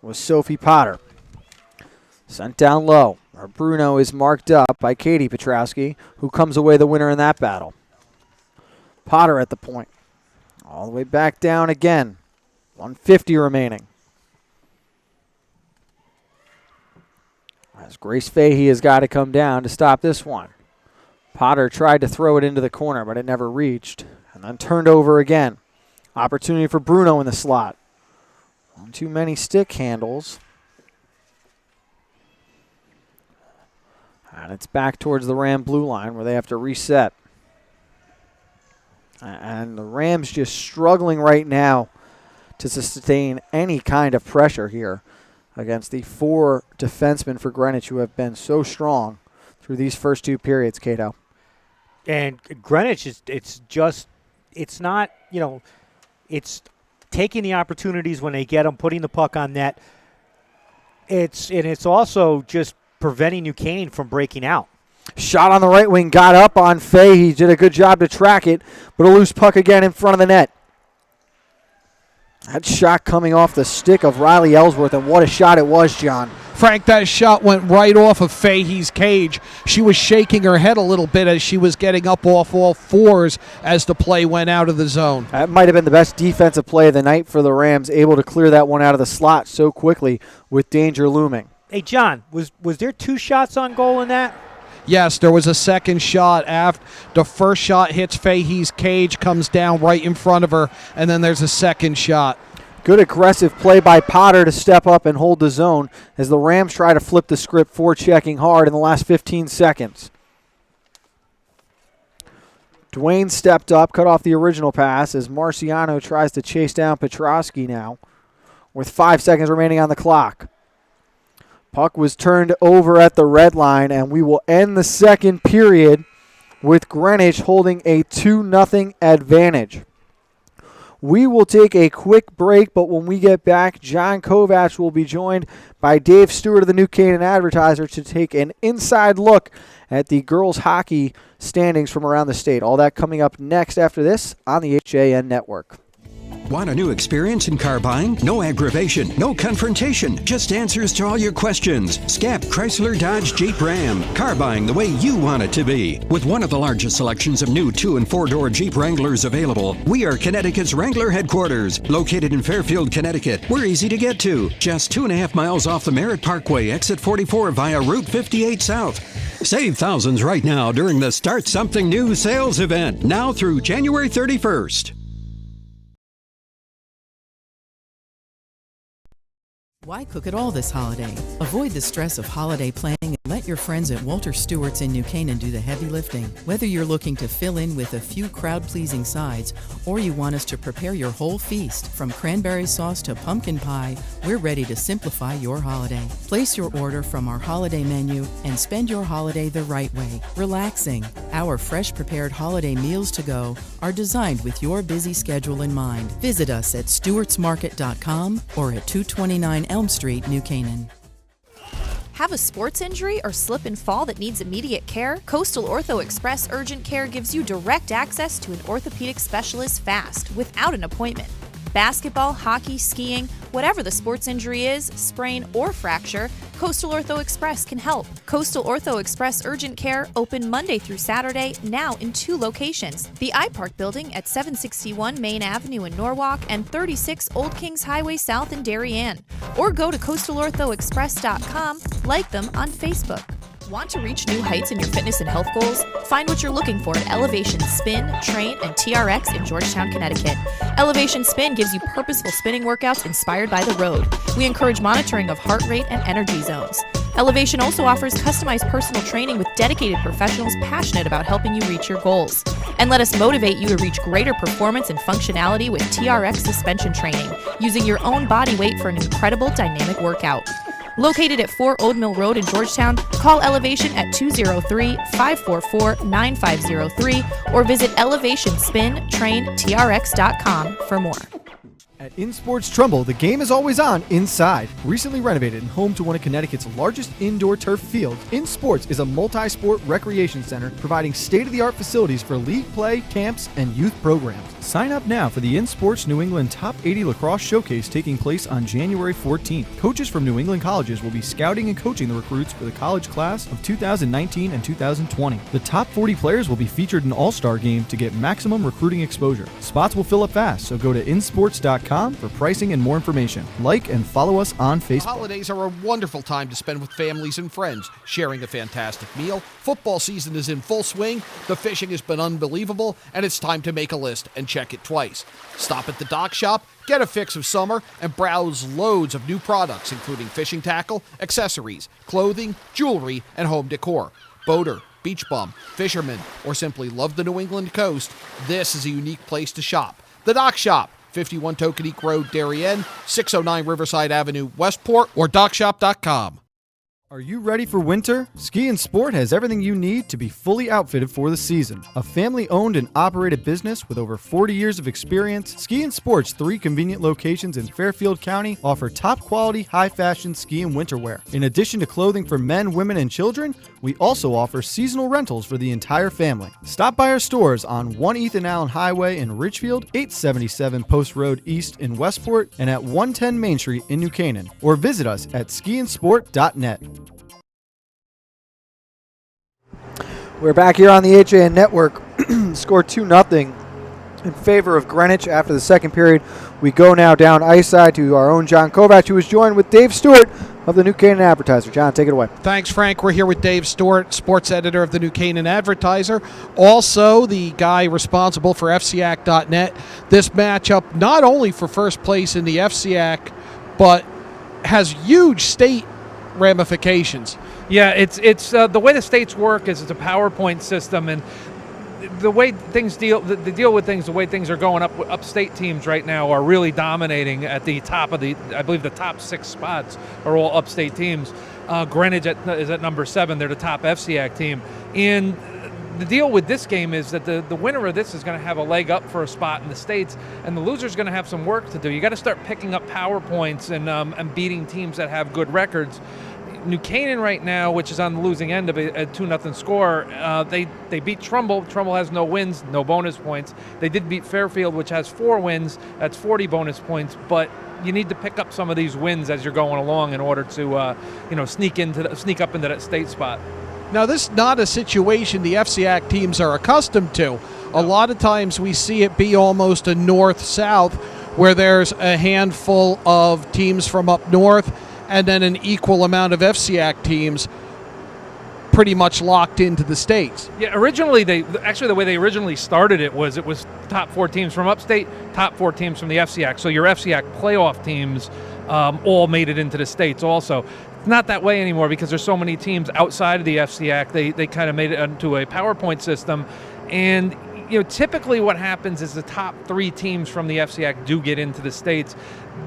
was Sophie Potter. Sent down low. Our Bruno is marked up by Katie Piotrowski, who comes away the winner in that battle. Potter at the point. All the way back down again. 1:50 remaining. As Grace Fahey has got to come down to stop this one. Potter tried to throw it into the corner, but it never reached. And then turned over again. Opportunity for Bruno in the slot. One too many stick handles. And it's back towards the Ram blue line where they have to reset. And the Rams just struggling right now to sustain any kind of pressure here against the 4 defensemen for Greenwich who have been so strong through these first 2 periods, Cato. And Greenwich it's not, it's taking the opportunities when they get them, putting the puck on net. It's also just preventing New Canaan from breaking out. Shot on the right wing, got up on Fay. He did a good job to track it, but a loose puck again in front of the net. That shot coming off the stick of Riley Ellsworth, and what a shot it was, John. Frank, that shot went right off of Fahey's cage. She was shaking her head a little bit as she was getting up off all fours as the play went out of the zone. That might have been the best defensive play of the night for the Rams, able to clear that one out of the slot so quickly with danger looming. Hey, John, was there 2 shots on goal in that? Yes, there was a second shot. After the first shot hits Fahey's cage, comes down right in front of her, and then there's a second shot. Good aggressive play by Potter to step up and hold the zone as the Rams try to flip the script, forechecking hard in the last 15 seconds. Dwayne stepped up, cut off the original pass as Marciano tries to chase down Petrosky now with 5 seconds remaining on the clock. Puck was turned over at the red line, and we will end the second period with Greenwich holding a 2-0 advantage. We will take a quick break, but when we get back, John Kovacs will be joined by Dave Stewart of the New Canaan Advertiser to take an inside look at the girls' hockey standings from around the state. All that coming up next after this on the HAN Network. Want a new experience in car buying? No aggravation, no confrontation, just answers to all your questions. Scap Chrysler Dodge Jeep Ram. Car buying the way you want it to be. With one of the largest selections of new 2- and 4-door Jeep Wranglers available, we are Connecticut's Wrangler headquarters. Located in Fairfield, Connecticut, we're easy to get to. Just 2.5 miles off the Merritt Parkway, exit 44 via Route 58 South. Save thousands right now during the Start Something New sales event, now through January 31st. Why cook it all this holiday? Avoid the stress of holiday planning and let your friends at Walter Stewart's in New Canaan do the heavy lifting. Whether you're looking to fill in with a few crowd-pleasing sides or you want us to prepare your whole feast, from cranberry sauce to pumpkin pie, we're ready to simplify your holiday. Place your order from our holiday menu and spend your holiday the right way, relaxing. Our fresh prepared holiday meals to go are designed with your busy schedule in mind. Visit us at stewartsmarket.com or at 229 Elm Street, New Canaan. Have a sports injury or slip and fall that needs immediate care? Coastal Ortho Express Urgent Care gives you direct access to an orthopedic specialist fast, without an appointment. Basketball, hockey, skiing, whatever the sports injury is, sprain or fracture, Coastal Ortho Express can help. Coastal Ortho Express Urgent Care, open Monday through Saturday, now in 2 locations. The iPark Building at 761 Main Avenue in Norwalk and 36 Old Kings Highway South in Darien. Or go to coastalorthoexpress.com, like them on Facebook. Want to reach new heights in your fitness and health goals? Find what you're looking for at Elevation Spin, Train, and TRX in Georgetown, Connecticut. Elevation Spin gives you purposeful spinning workouts inspired by the road. We encourage monitoring of heart rate and energy zones. Elevation also offers customized personal training with dedicated professionals passionate about helping you reach your goals. And let us motivate you to reach greater performance and functionality with TRX suspension training, using your own body weight for an incredible dynamic workout. Located at 4 Old Mill Road in Georgetown, call Elevation at 203-544-9503 or visit ElevationSpinTrainTRX.com for more. At InSports Trumbull, the game is always on inside. Recently renovated and home to one of Connecticut's largest indoor turf fields, InSports is a multi-sport recreation center providing state-of-the-art facilities for league play, camps, and youth programs. Sign up now for the InSports New England Top 80 Lacrosse Showcase taking place on January 14th. Coaches from New England colleges will be scouting and coaching the recruits for the college class of 2019 and 2020. The top 40 players will be featured in All-Star Game to get maximum recruiting exposure. Spots will fill up fast, so go to insports.com for pricing and more information. Like and follow us on Facebook. Holidays are a wonderful time to spend with families and friends, sharing a fantastic meal. Football season is in full swing, the fishing has been unbelievable, and it's time to make a list and check it twice. Stop at the Dock Shop, get a fix of summer, and browse loads of new products, including fishing tackle, accessories, clothing, jewelry, and home decor. Boater, beach bum, fisherman, or simply love the New England coast, this is a unique place to shop. The Dock Shop, 51 Tokenique Road, Darien, 609 Riverside Avenue, Westport, or dockshop.com. Are you ready for winter? Ski and Sport has everything you need to be fully outfitted for the season. A family-owned and operated business with over 40 years of experience, Ski and Sport's 3 convenient locations in Fairfield County offer top-quality, high-fashion ski and winter wear. In addition to clothing for men, women, and children, we also offer seasonal rentals for the entire family. Stop by our stores on 1 Ethan Allen Highway in Ridgefield, 877 Post Road East in Westport, and at 110 Main Street in New Canaan, or visit us at skiandsport.net. We're back here on the HAN Network. Scored 2-0 in favor of Greenwich after the second period. We go now down ice side to our own John Kovac, who is joined with Dave Stewart of the New Canaan Advertiser. John, take it away. Thanks, Frank. We're here with Dave Stewart, sports editor of the New Canaan Advertiser, also the guy responsible for FCAC.net. This matchup, not only for first place in the FCAC, but has huge state ramifications. Yeah, it's the way the states work is it's a PowerPoint system, and the way things deal with things, the way things are going upstate teams right now are really dominating at the top of I believe the top 6 spots are all upstate teams. Greenwich is at number 7. They're the top FCAC team. And the deal with this game is that the winner of this is going to have a leg up for a spot in the States, and the loser is going to have some work to do. You got to start picking up PowerPoints and beating teams that have good records. New Canaan right now, which is on the losing end of a 2-0 score, they beat Trumbull. Trumbull has no wins, no bonus points. They did beat Fairfield, which has 4 wins. That's 40 bonus points. But you need to pick up some of these wins as you're going along in order to sneak up into that state spot. Now, this is not a situation the FCAC teams are accustomed to. A lot of times we see it be almost a north-south, where there's a handful of teams from up north and then an equal amount of FCAC teams pretty much locked into the states. Yeah, originally the way they originally started it was top 4 teams from upstate, top 4 teams from the FCAC. So your FCAC playoff teams all made it into the states also. It's not that way anymore because there's so many teams outside of the FCAC. They kind of made it into a PowerPoint system, and typically what happens is the top 3 teams from the FCAC do get into the states.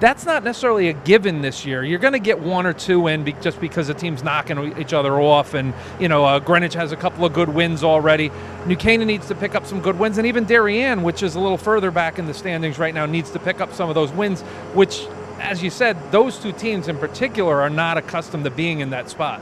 That's not necessarily a given this year. You're going to get 1 or 2 in just because the team's knocking each other off, and Greenwich has a couple of good wins already. New Canaan needs to pick up some good wins, and even Darien, which is a little further back in the standings right now, needs to pick up some of those wins, which, as you said, those 2 teams in particular are not accustomed to being in that spot.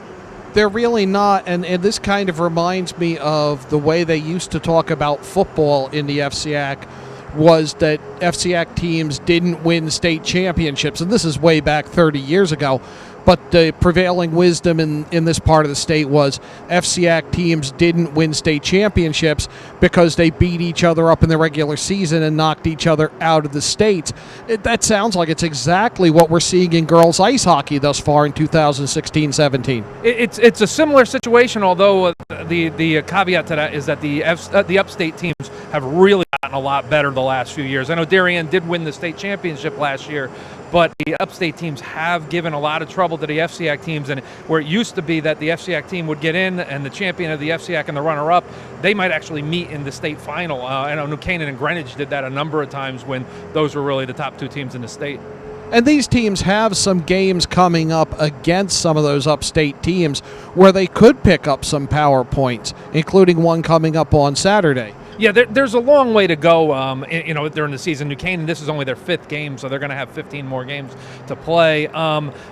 They're really not, and this kind of reminds me of the way they used to talk about football in the FCAC, was that FCAC teams didn't win state championships, and this is way back 30 years ago. But the prevailing wisdom in this part of the state was FCAC teams didn't win state championships because they beat each other up in the regular season and knocked each other out of the states. That sounds like it's exactly what we're seeing in girls ice hockey thus far in 2016-17. It's a similar situation, although the caveat to that is that the upstate teams have really gotten a lot better the last few years. I know Darien did win the state championship last year, but the upstate teams have given a lot of trouble to the FCAC teams, and where it used to be that the FCAC team would get in and the champion of the FCAC and the runner-up, they might actually meet in the state final. I know New Canaan and Greenwich did that a number of times when those were really the top 2 teams in the state. And these teams have some games coming up against some of those upstate teams where they could pick up some power points, including one coming up on Saturday. Yeah, there's a long way to go, during the season. New Canaan, this is only their 5th game, so they're going to have 15 more games to play.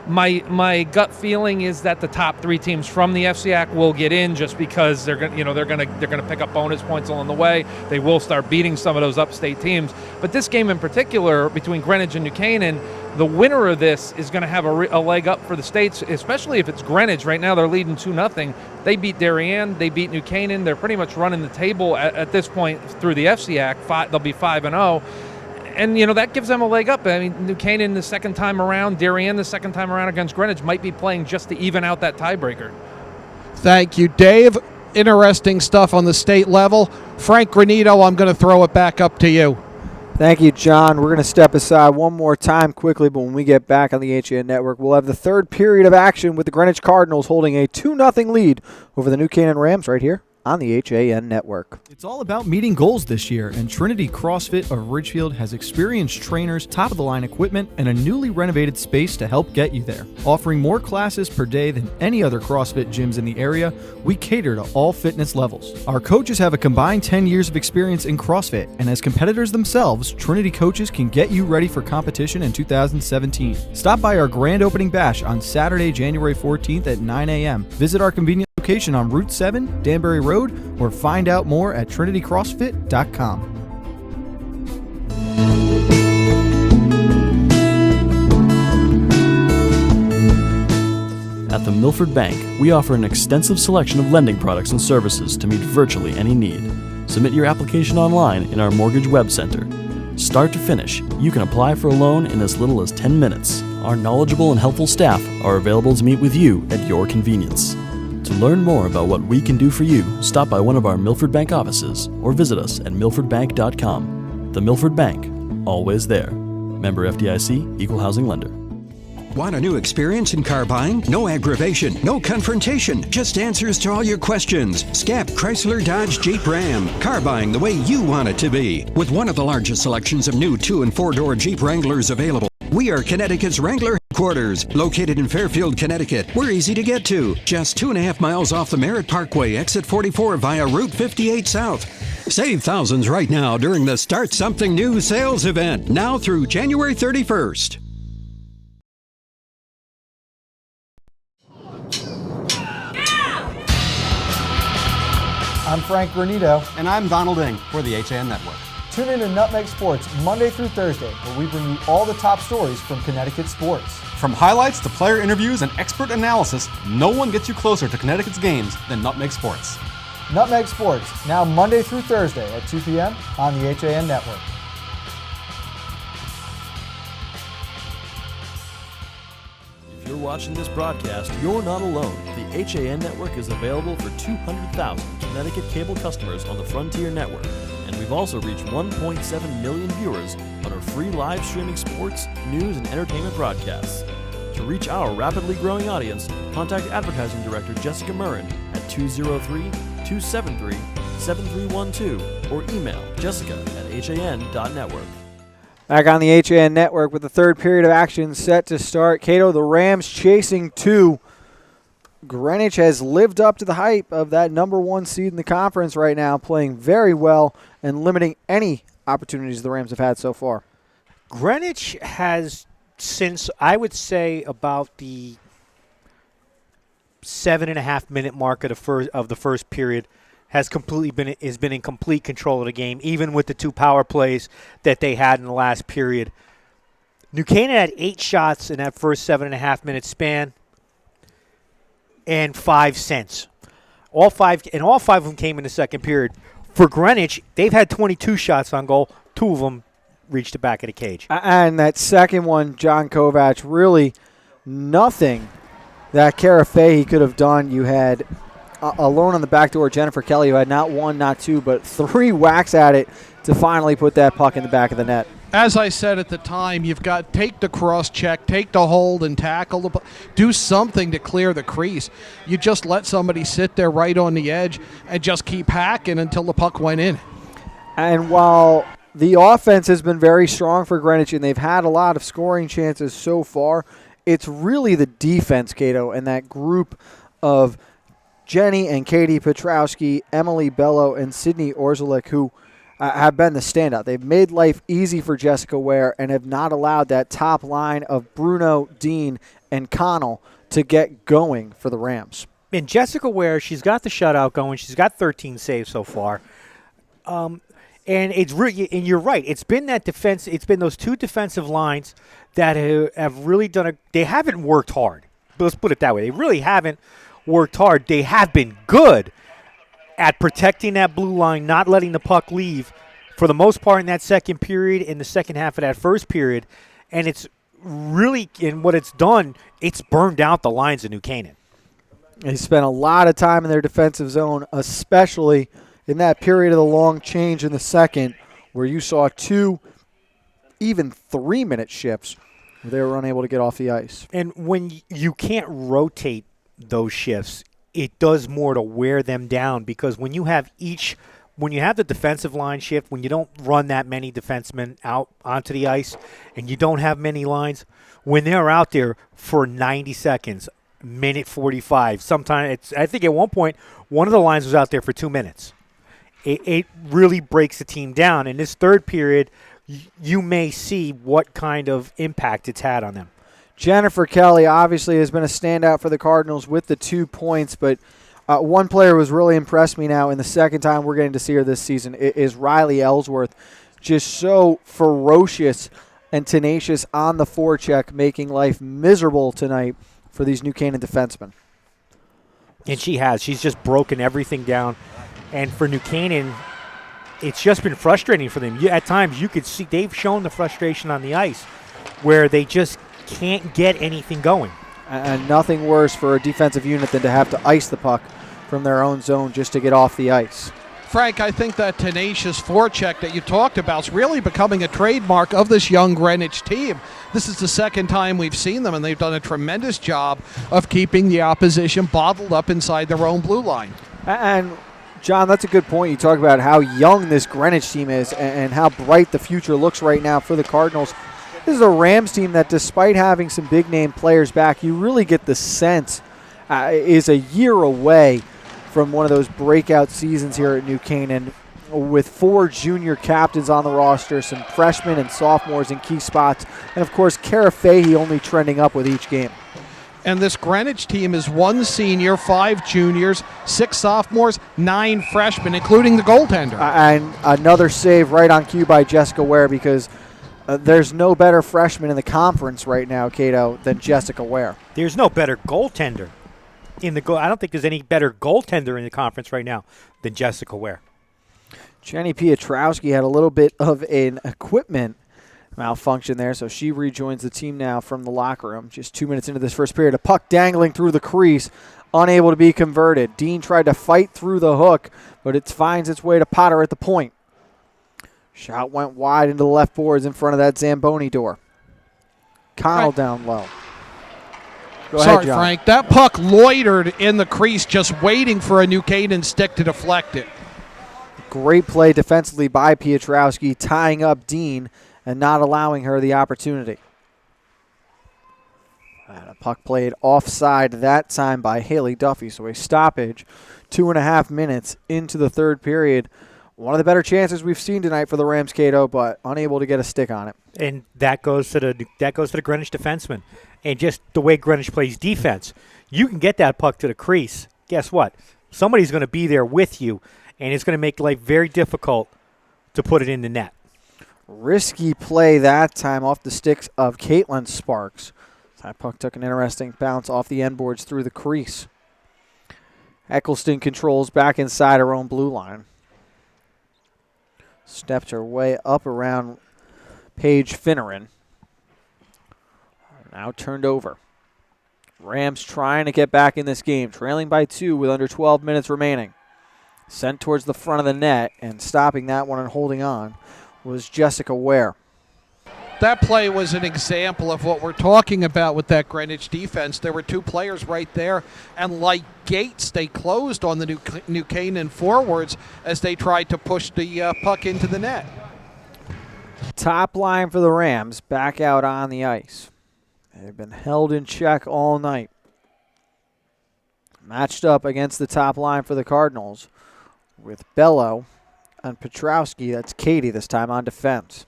My gut feeling is that the top 3 teams from the FCAC will get in, just because they're going to pick up bonus points along the way. They will start beating some of those upstate teams. But this game in particular, between Greenwich and New Canaan, the winner of this is going to have a leg up for the states, especially if it's Greenwich. Right now they're leading 2-0. They beat Darien. They beat New Canaan. They're pretty much running the table at this point through the FCAC. They'll be 5-0. And, that gives them a leg up. I mean, New Canaan the second time around, Darien the second time around against Greenwich might be playing just to even out that tiebreaker. Thank you, Dave. Interesting stuff on the state level. Frank Granito, I'm going to throw it back up to you. Thank you, John. We're going to step aside one more time quickly, but when we get back on the HAN Network, we'll have the 3rd period of action with the Greenwich Cardinals holding a 2-0 lead over the New Canaan Rams right here on the HAN Network. It's all about meeting goals this year, and Trinity CrossFit of Ridgefield has experienced trainers, top-of-the-line equipment, and a newly renovated space to help get you there. Offering more classes per day than any other CrossFit gyms in the area, we cater to all fitness levels. Our coaches have a combined 10 years of experience in CrossFit, and as competitors themselves, Trinity coaches can get you ready for competition in 2017. Stop by our grand opening bash on Saturday, January 14th at 9 a.m. Visit our convenient location on Route 7, Danbury Road, or find out more at trinitycrossfit.com. At the Milford Bank, we offer an extensive selection of lending products and services to meet virtually any need. Submit your application online in our mortgage web center. Start to finish, you can apply for a loan in as little as 10 minutes. Our knowledgeable and helpful staff are available to meet with you at your convenience. To learn more about what we can do for you, stop by one of our Milford Bank offices or visit us at milfordbank.com. The Milford Bank, always there. Member FDIC, Equal Housing Lender. Want a new experience in car buying? No aggravation, no confrontation, just answers to all your questions. SCAP Chrysler Dodge Jeep Ram. Car buying the way you want it to be. With one of the largest selections of new 2- and 4-door Jeep Wranglers available. We are Connecticut's Wrangler headquarters, located in Fairfield, Connecticut. We're easy to get to, just 2.5 miles off the Merritt Parkway, exit 44 via Route 58 South. Save thousands right now during the Start Something New sales event, now through January 31st. I'm Frank Granito. And I'm Donald Ing for the HAN Network. Tune in to Nutmeg Sports Monday through Thursday, where we bring you all the top stories from Connecticut sports. From highlights to player interviews and expert analysis, no one gets you closer to Connecticut's games than Nutmeg Sports. Nutmeg Sports, now Monday through Thursday at 2 p.m. on the HAN Network. If you're watching this broadcast, you're not alone. The HAN Network is available for 200,000 Connecticut cable customers on the Frontier Network. And we've also reached 1.7 million viewers on our free live streaming sports, news, and entertainment broadcasts. To reach our rapidly growing audience, contact Advertising Director Jessica Murrin at 203-273-7312 or email jessica@han.network. Back on the HAN Network with the third period of action set to start. Cato, the Rams chasing 2. Greenwich has lived up to the hype of that number 1 seed in the conference right now, playing very well and limiting any opportunities the Rams have had so far. Greenwich has, since I would say about the 7.5-minute mark of the first period, has been in complete control of the game, even with the 2 power plays that they had in the last period. New Canaan had 8 shots in that first 7.5-minute span and 5 cents. All five of them came in the second period. For Greenwich, they've had 22 shots on goal. 2 of them reached the back of the cage. And that second one, John Kovac, really nothing that Carafei could have done. You had alone on the back door, Jennifer Kelly, who had not 1, not 2, but 3 whacks at it to finally put that puck in the back of the net. As I said at the time, you've got take the cross check, take the hold and tackle the do something to clear the crease. You just let somebody sit there right on the edge and just keep hacking until the puck went in. And while the offense has been very strong for Greenwich and they've had a lot of scoring chances so far, it's really the defense, Cato, and that group of Jenny and Katie Petrowski, Emily Bello, and Sydney Orzulik, who have been the standout. They've made life easy for Jessica Ware and have not allowed that top line of Bruno, Dean, and Connell to get going for the Rams. And Jessica Ware, she's got the shutout going. She's got 13 saves so far. And it's really, and you're right. It's been that defense. It's been those 2 defensive lines that have really done they haven't worked hard. But let's put it that way. They really haven't worked hard. They have been good at protecting that blue line, not letting the puck leave for the most part in that second period, in the second half of that first period. And it's really, in what it's done, it's burned out the lines of New Canaan. They spent a lot of time in their defensive zone, especially in that period of the long change in the second, where you saw 2, even 3-minute shifts where they were unable to get off the ice. And when you can't rotate those shifts, it does more to wear them down, because when you have the defensive line shift, when you don't run that many defensemen out onto the ice and you don't have many lines, when they're out there for 90 seconds, minute 45, sometimes I think at one point one of the lines was out there for 2 minutes. It really breaks the team down. In this third period, you may see what kind of impact it's had on them. Jennifer Kelly obviously has been a standout for the Cardinals with the 2 points, but one player who's really impressed me now in the second time we're getting to see her this season is Riley Ellsworth. Just so ferocious and tenacious on the forecheck, making life miserable tonight for these New Canaan defensemen. And she's just broken everything down. And for New Canaan, it's just been frustrating for them. At times you could see they've shown the frustration on the ice where they just can't get anything going. And nothing worse for a defensive unit than to have to ice the puck from their own zone just to get off the ice. Frank, I think that tenacious forecheck that you talked about is really becoming a trademark of this young Greenwich team. This is the second time we've seen them, and they've done a tremendous job of keeping the opposition bottled up inside their own blue line. And John, that's a good point. You talk about how young this Greenwich team is and how bright the future looks right now for the Cardinals. This is a Rams team that, despite having some big-name players back, you really get the sense is a year away from one of those breakout seasons here at New Canaan, with 4 junior captains on the roster, some freshmen and sophomores in key spots, and, of course, Kara Fahey only trending up with each game. And this Greenwich team is 1 senior, 5 juniors, 6 sophomores, 9 freshmen, including the goaltender. And another save right on cue by Jessica Ware, because there's no better freshman in the conference right now, Cato, than Jessica Ware. There's no better goaltender I don't think there's any better goaltender in the conference right now than Jessica Ware. Jenny Piotrowski had a little bit of an equipment malfunction there, so she rejoins the team now from the locker room. Just 2 minutes into this first period, a puck dangling through the crease, unable to be converted. Dean tried to fight through the hook, but it finds its way to Potter at the point. Shot went wide into the left boards in front of that Zamboni door. Connell down low. Go ahead, Sorry, John. Frank. That puck loitered in the crease, just waiting for a New Canaan stick to deflect it. Great play defensively by Piotrowski, tying up Dean and not allowing her the opportunity. And a puck played offside that time by Haley Duffy, so a stoppage 2.5 minutes into the third period. One of the better chances we've seen tonight for the Rams, Cato, but unable to get a stick on it. And that goes to the Greenwich defenseman. And just the way Greenwich plays defense, you can get that puck to the crease. Guess what? Somebody's going to be there with you, and it's going to make life very difficult to put it in the net. Risky play that time off the sticks of Caitlin Sparks. That puck took an interesting bounce off the end boards through the crease. Eccleston controls back inside her own blue line. Stepped her way up around Paige Finneran. Now turned over. Rams trying to get back in this game, trailing by 2 with under 12 minutes remaining. Sent towards the front of the net, and stopping that one and holding on was Jessica Ware. That play was an example of what we're talking about with that Greenwich defense. There were 2 players right there, and like gates, they closed on the New Canaan forwards as they tried to push the puck into the net. Top line for the Rams back out on the ice. They've been held in check all night. Matched up against the top line for the Cardinals with Bello and Petrowski. That's Katie this time on defense.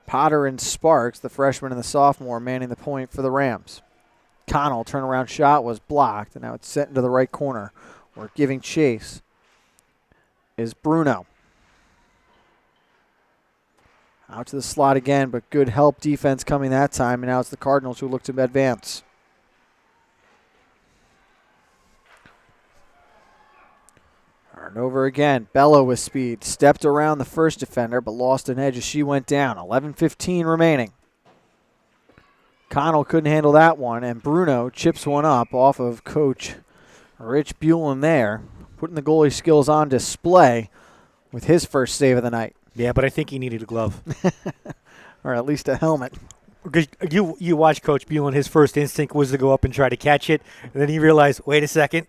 Potter and Sparks, the freshman and the sophomore, manning the point for the Rams. Connell turnaround shot was blocked, and now it's sent into the right corner. Where giving chase is Bruno. Out to the slot again, but good help defense coming that time, and now it's the Cardinals who look to advance. Turnover again. Bello with speed. Stepped around the first defender, but lost an edge as she went down. 11:15 remaining. Connell couldn't handle that one, and Bruno chips one up off of Coach Rich Buellin there, putting the goalie skills on display with his first save of the night. Yeah, but I think he needed a glove. Or at least a helmet. Because you watch Coach Buellen, his first instinct was to go up and try to catch it, and then he realized, wait a second.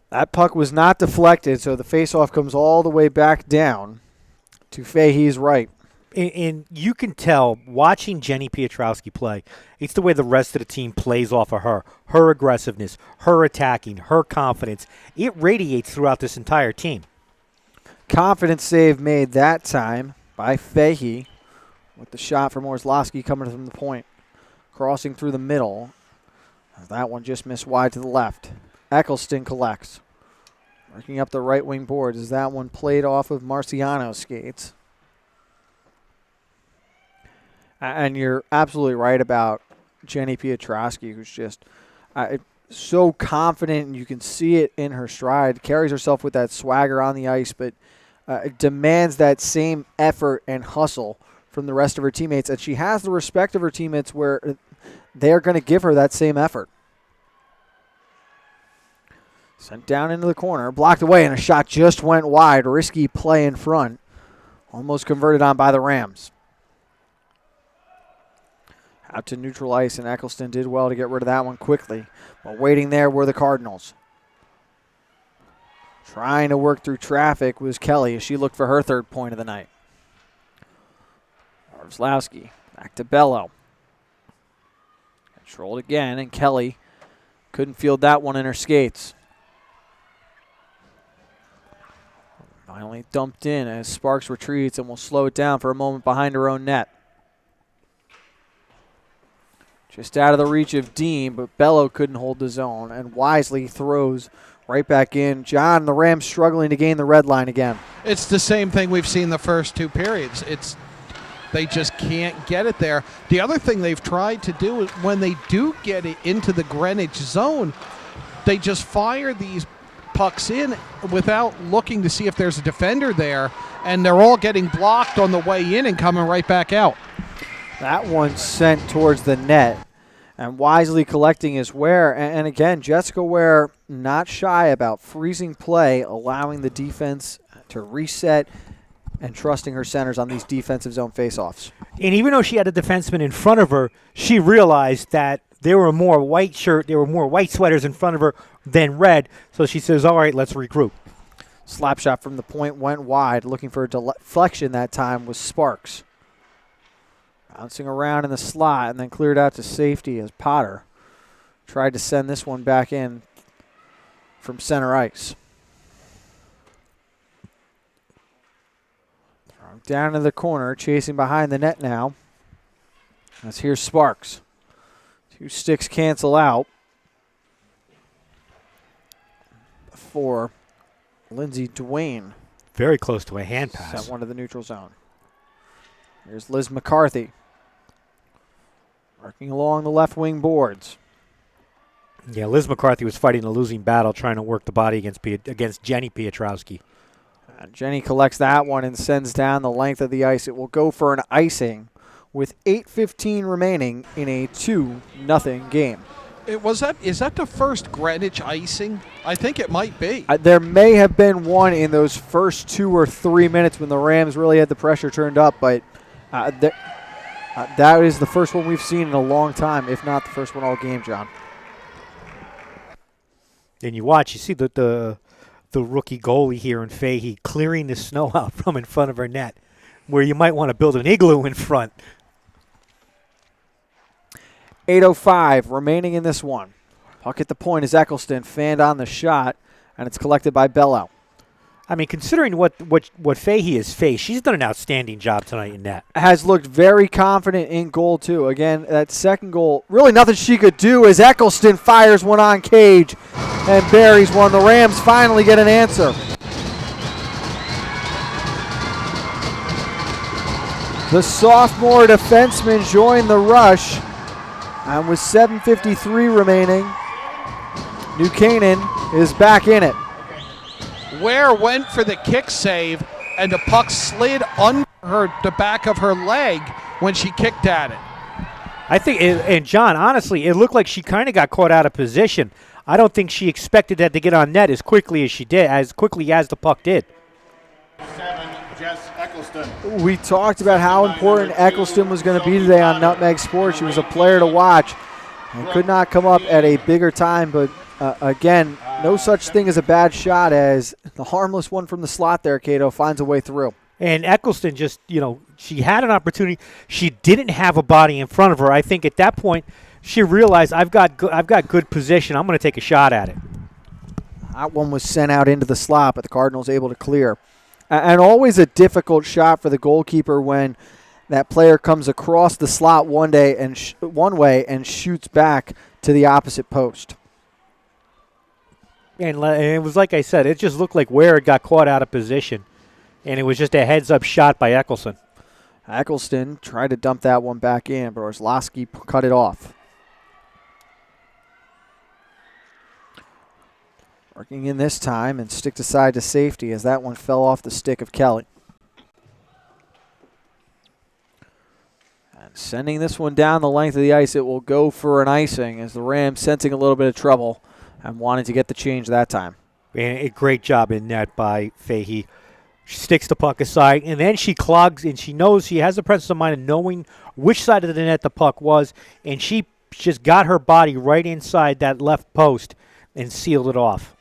That puck was not deflected, so the faceoff comes all the way back down to Fahey's right. And you can tell, watching Jenny Pietrowski play, it's the way the rest of the team plays off of her. Her aggressiveness, her attacking, her confidence. It radiates throughout this entire team. Confidence save made that time by Fahey with the shot from Orslowski coming from the point. Crossing through the middle. That one just missed wide to the left. Eccleston collects. Working up the right wing boards as that one played off of Marciano's skates. And you're absolutely right about Jenny Pietrowski, who's just so confident, and you can see it in her stride. Carries herself with that swagger on the ice, but demands that same effort and hustle from the rest of her teammates. And she has the respect of her teammates where they're going to give her that same effort. Sent down into the corner, blocked away, and a shot just went wide. Risky play in front. Almost converted on by the Rams. Out to neutral ice, and Eccleston did well to get rid of that one quickly. But waiting there were the Cardinals. Trying to work through traffic was Kelly as she looked for her third point of the night. Orslowski back to Bello. Controlled again, and Kelly couldn't field that one in her skates. Finally dumped in as Sparks retreats and will slow it down for a moment behind her own net. Just out of the reach of Dean, but Bello couldn't hold the zone, and wisely throws right back in. John, the Rams struggling to gain the red line again. It's the same thing we've seen the first two periods. They just can't get it there. The other thing they've tried to do is when they do get it into the Greenwich zone, they just fire these pucks in without looking to see if there's a defender there, and they're all getting blocked on the way in and coming right back out. That one sent towards the net. And wisely collecting is Ware. And again, Jessica Ware not shy about freezing play, allowing the defense to reset and trusting her centers on these defensive zone faceoffs. And even though she had a defenseman in front of her, she realized that there were more white sweaters in front of her than red. So she says, all right, let's regroup. Slap shot from the point went wide. Looking for a deflection that time was Sparks. Bouncing around in the slot and then cleared out to safety as Potter tried to send this one back in from center ice. Down to the corner, chasing behind the net now. As here's Sparks. Two sticks cancel out for Lindsay Duane. Very close to a hand pass. Sent one to the neutral zone. Here's Liz McCarthy. Working along the left wing boards. Yeah, Liz McCarthy was fighting a losing battle trying to work the body against Jenny Pietrowski. Jenny collects that one and sends down the length of the ice. It will go for an icing with 8:15 remaining in a 2-0 game. Is that the first Greenwich icing? I think it might be. There may have been one in those first 2 or 3 minutes when the Rams really had the pressure turned up, but that is the first one we've seen in a long time, if not the first one all game, John. And you see the rookie goalie here in Fahey clearing the snow out from in front of her net, where you might want to build an igloo in front. 8:05 remaining in this one. Puck at the point is Eccleston, fanned on the shot, and it's collected by Bello. I mean, considering what Fahey has faced, she's done an outstanding job tonight in net. Has looked very confident in goal, too. Again, that second goal, really nothing she could do as Eccleston fires one on cage and buries one. The Rams finally get an answer. The sophomore defenseman joined the rush, and with 7:53 remaining, New Canaan is back in it. Ware went for the kick save, and the puck slid under the back of her leg when she kicked at it. I think, and John, honestly, it looked like she kind of got caught out of position. I don't think she expected that to get on net as quickly as she did, as quickly as the puck did. Jess Eccleston. We talked about how important Eccleston was going to be today on Nutmeg Sports. She was a player to watch and could not come up at a bigger time, but again, no such thing as a bad shot as the harmless one from the slot there, Cato, finds a way through. And Eccleston just, she had an opportunity. She didn't have a body in front of her. I think at that point she realized I've got good position. I'm going to take a shot at it. That one was sent out into the slot, but the Cardinals able to clear. And always a difficult shot for the goalkeeper when that player comes across the slot one way and shoots back to the opposite post. And it was like I said, it just looked like Ware got caught out of position. And it was just a heads-up shot by Eccleston. Eccleston tried to dump that one back in, but Orslowski cut it off. Working in this time and sticked aside to safety as that one fell off the stick of Kelly. And sending this one down the length of the ice, it will go for an icing as the Rams sensing a little bit of trouble and wanting to get the change that time. And a great job in net by Fahey. She sticks the puck aside, and then she clogs, and she knows she has the presence of mind of knowing which side of the net the puck was, and she just got her body right inside that left post and sealed it off.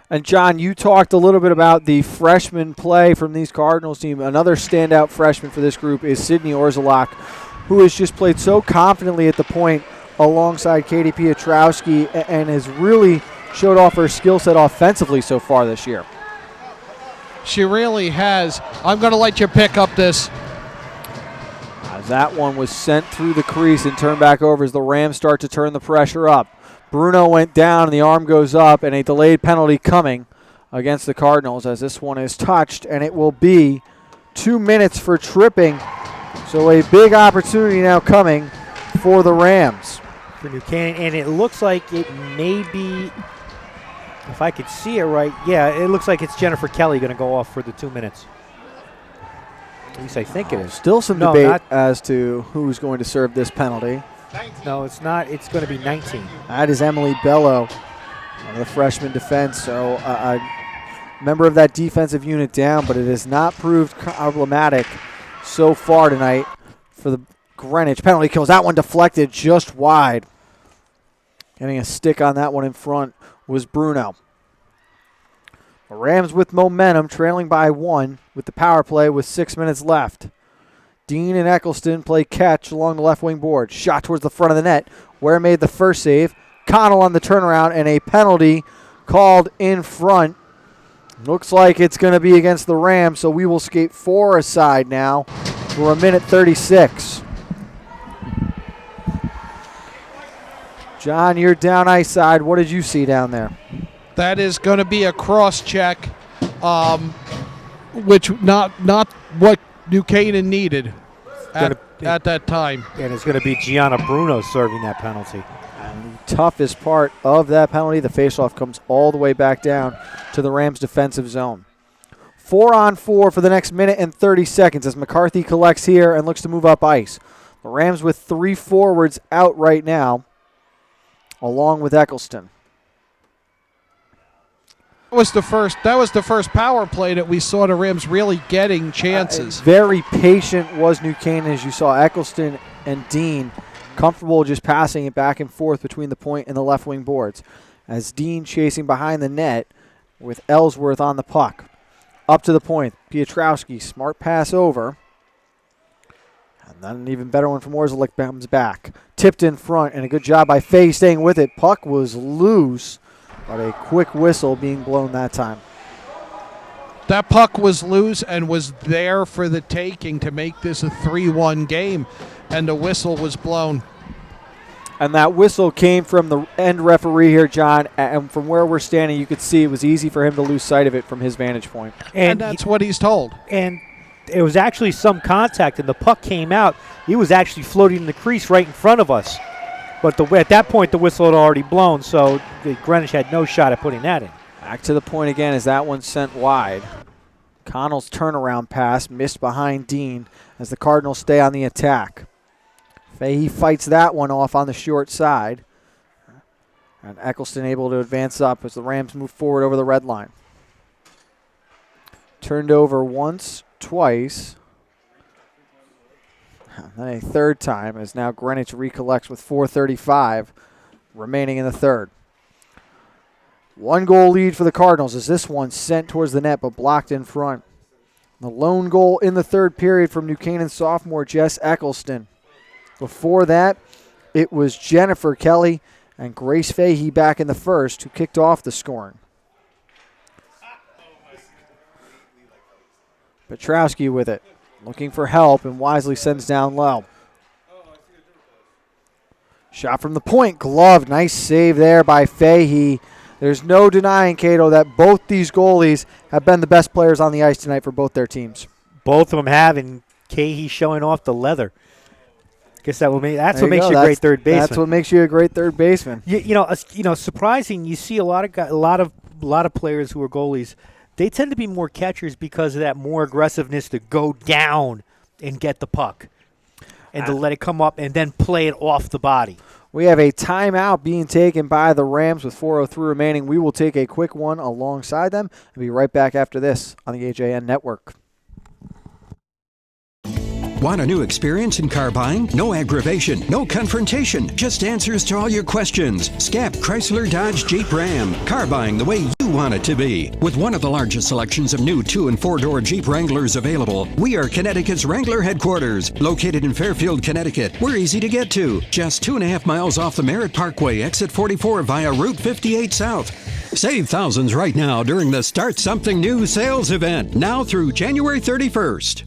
And, John, you talked a little bit about the freshman play from these Cardinals team. Another standout freshman for this group is Sydney Orzelak, who has just played so confidently at the point alongside Katie Piotrowski and has really showed off her skill set offensively so far this year. She really has. I'm going to let you pick up this. As that one was sent through the crease and turned back over as the Rams start to turn the pressure up. Bruno went down and the arm goes up, and a delayed penalty coming against the Cardinals as this one is touched, and it will be 2 minutes for tripping. So a big opportunity now coming for the Rams. For New Canaan, and it looks like it may be, if I could see it right, yeah, it looks like it's Jennifer Kelly going to go off for the 2 minutes. At least I think it is. Still some debate as to who's going to serve this penalty. No, it's not. It's going to be 19. That is Emily Bello of the freshman defense. So a member of that defensive unit down, but it has not proved problematic so far tonight for the Greenwich. Penalty kills. That one deflected just wide. Getting a stick on that one in front was Bruno. The Rams with momentum, trailing by 1 with the power play with 6 minutes left. Dean and Eccleston play catch along the left wing board. Shot towards the front of the net. Ware made the first save. Connell on the turnaround, and a penalty called in front. Looks like it's going to be against the Rams, so we will skate 4 aside now for a minute 36. John, you're down ice side. What did you see down there? That is going to be a cross check, which not what New Canaan needed at that time. And it's going to be Gianna Bruno serving that penalty. And the toughest part of that penalty, the faceoff comes all the way back down to the Rams' defensive zone. 4-on-4 for the next minute and 30 seconds as McCarthy collects here and looks to move up ice. The Rams with 3 forwards out right now, along with Eccleston. That was the first power play that we saw the Rams really getting chances. Very patient was New Canaan, as you saw Eccleston and Dean comfortable just passing it back and forth between the point and the left wing boards. As Dean chasing behind the net with Ellsworth on the puck. Up to the point, Piotrowski, smart pass over. And then an even better one from Orzelik comes back. Tipped in front, and a good job by Faye staying with it. Puck was loose, but a quick whistle being blown that time. That puck was loose and was there for the taking to make this a 3-1 game, and the whistle was blown. And that whistle came from the end referee here, John, and from where we're standing, you could see it was easy for him to lose sight of it from his vantage point. And that's what he's told. And it was actually some contact, and the puck came out. He was actually floating in the crease right in front of us. But at that point, the whistle had already blown, so Greenwich had no shot at putting that in. Back to the point again as that one's sent wide. Connell's turnaround pass missed behind Dean as the Cardinals stay on the attack. Fahey fights that one off on the short side. And Eccleston able to advance up as the Rams move forward over the red line. Turned over once, twice. And then a third time as now Greenwich recollects with 4:35 remaining in the third. 1-goal lead for the Cardinals as this one sent towards the net but blocked in front. The lone goal in the third period from New Canaan sophomore Jess Eccleston. Before that, it was Jennifer Kelly and Grace Fahey back in the first who kicked off the scoring. Petrowski with it, looking for help, and wisely sends down low. Shot from the point, gloved. Nice save there by Fahey. There's no denying, Cato, that both these goalies have been the best players on the ice tonight for both their teams. Both of them have, and Fahey showing off the leather. Guess that's what makes you a great third baseman. That's what makes you a great third baseman. You know, surprising. You see a lot of players who are goalies. They tend to be more catchers because of that more aggressiveness to go down and get the puck and to let it come up and then play it off the body. We have a timeout being taken by the Rams with 4:03 remaining. We will take a quick one alongside them and be right back after this on the AJN Network. Want a new experience in car buying? No aggravation, no confrontation, just answers to all your questions. Scap Chrysler Dodge Jeep Ram. Car buying the way you want it to be. With one of the largest selections of new 2- and 4-door Jeep Wranglers available, we are Connecticut's Wrangler headquarters. Located in Fairfield, Connecticut, we're easy to get to. Just 2.5 miles off the Merritt Parkway, exit 44 via Route 58 South. Save thousands right now during the Start Something New sales event, now through January 31st.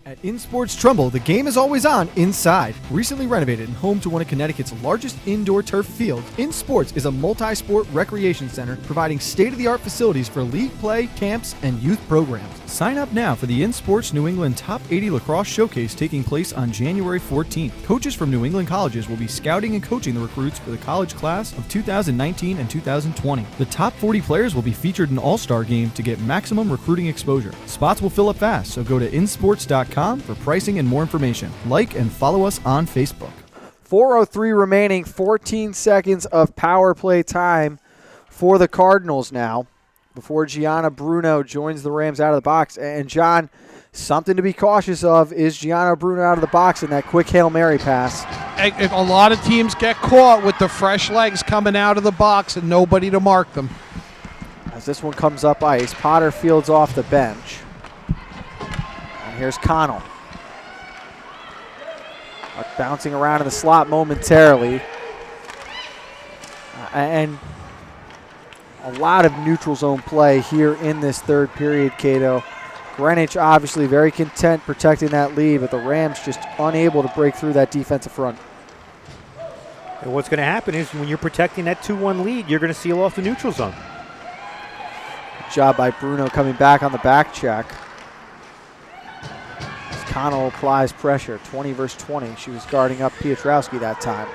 At In Sports Trumbull, the game is always on inside. Recently renovated and home to one of Connecticut's largest indoor turf fields, In Sports is a multi-sport recreation center providing state-of-the-art facilities for league play, camps, and youth programs. Sign up now for the In Sports New England Top 80 Lacrosse Showcase taking place on January 14th. Coaches from New England colleges will be scouting and coaching the recruits for the college class of 2019 and 2020. The top 40 players will be featured in All-Star Game to get maximum recruiting exposure. Spots will fill up fast, so go to insports.com for pricing and more information. Like and follow us on Facebook. 4:03 remaining, 14 seconds of power play time for the Cardinals now before Gianna Bruno joins the Rams out of the box. And John, something to be cautious of is Gianna Bruno out of the box in that quick Hail Mary pass. A lot of teams get caught with the fresh legs coming out of the box and nobody to mark them. As this one comes up ice, Potter fields off the bench. And here's Connell. Bouncing around in the slot momentarily. And a lot of neutral zone play here in this third period, Cato. Greenwich obviously very content protecting that lead, but the Rams just unable to break through that defensive front. And what's going to happen is when you're protecting that 2-1 lead, you're going to seal off the neutral zone. Good job by Bruno coming back on the back check. Connell applies pressure, 20 versus 20. She was guarding up Piotrowski that time.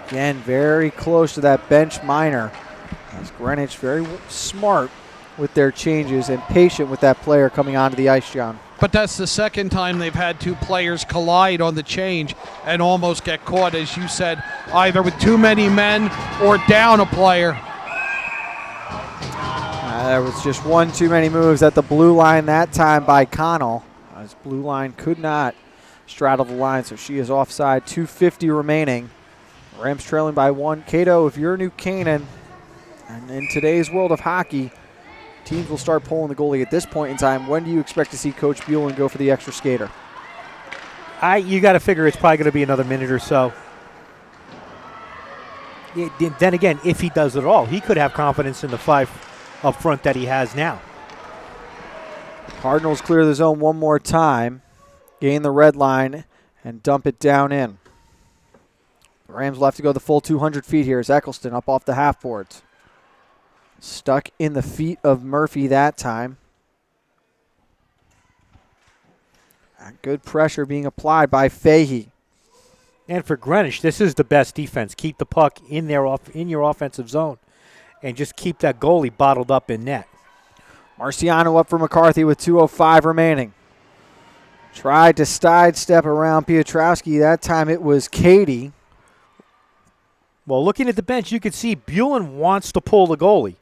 Again, very close to that bench minor. As Greenwich very smart with their changes and patient with that player coming onto the ice, John. But that's the second time they've had two players collide on the change and almost get caught, as you said, either with too many men or down a player. There was just one too many moves at the blue line that time by Connell. As blue line could not straddle the line, so she is offside. 2:50 remaining. Rams trailing by 1. Cato, if you're New Canaan, and in today's world of hockey, teams will start pulling the goalie at this point in time. When do you expect to see Coach Buellen go for the extra skater? You got to figure it's probably going to be another minute or so. Then again, if he does it all, he could have confidence in the 5 up front that he has now. Cardinals clear the zone one more time, gain the red line, and dump it down in. The Rams will have to go the full 200 feet here as Eccleston up off the half boards. Stuck in the feet of Murphy that time. And good pressure being applied by Fahey. And for Greenwich, this is the best defense. Keep the puck in your offensive zone and just keep that goalie bottled up in net. Marciano up for McCarthy with 2:05 remaining. Tried to sidestep around Piotrowski. That time it was Katie. Well, looking at the bench, you could see Buellen wants to pull the goalie.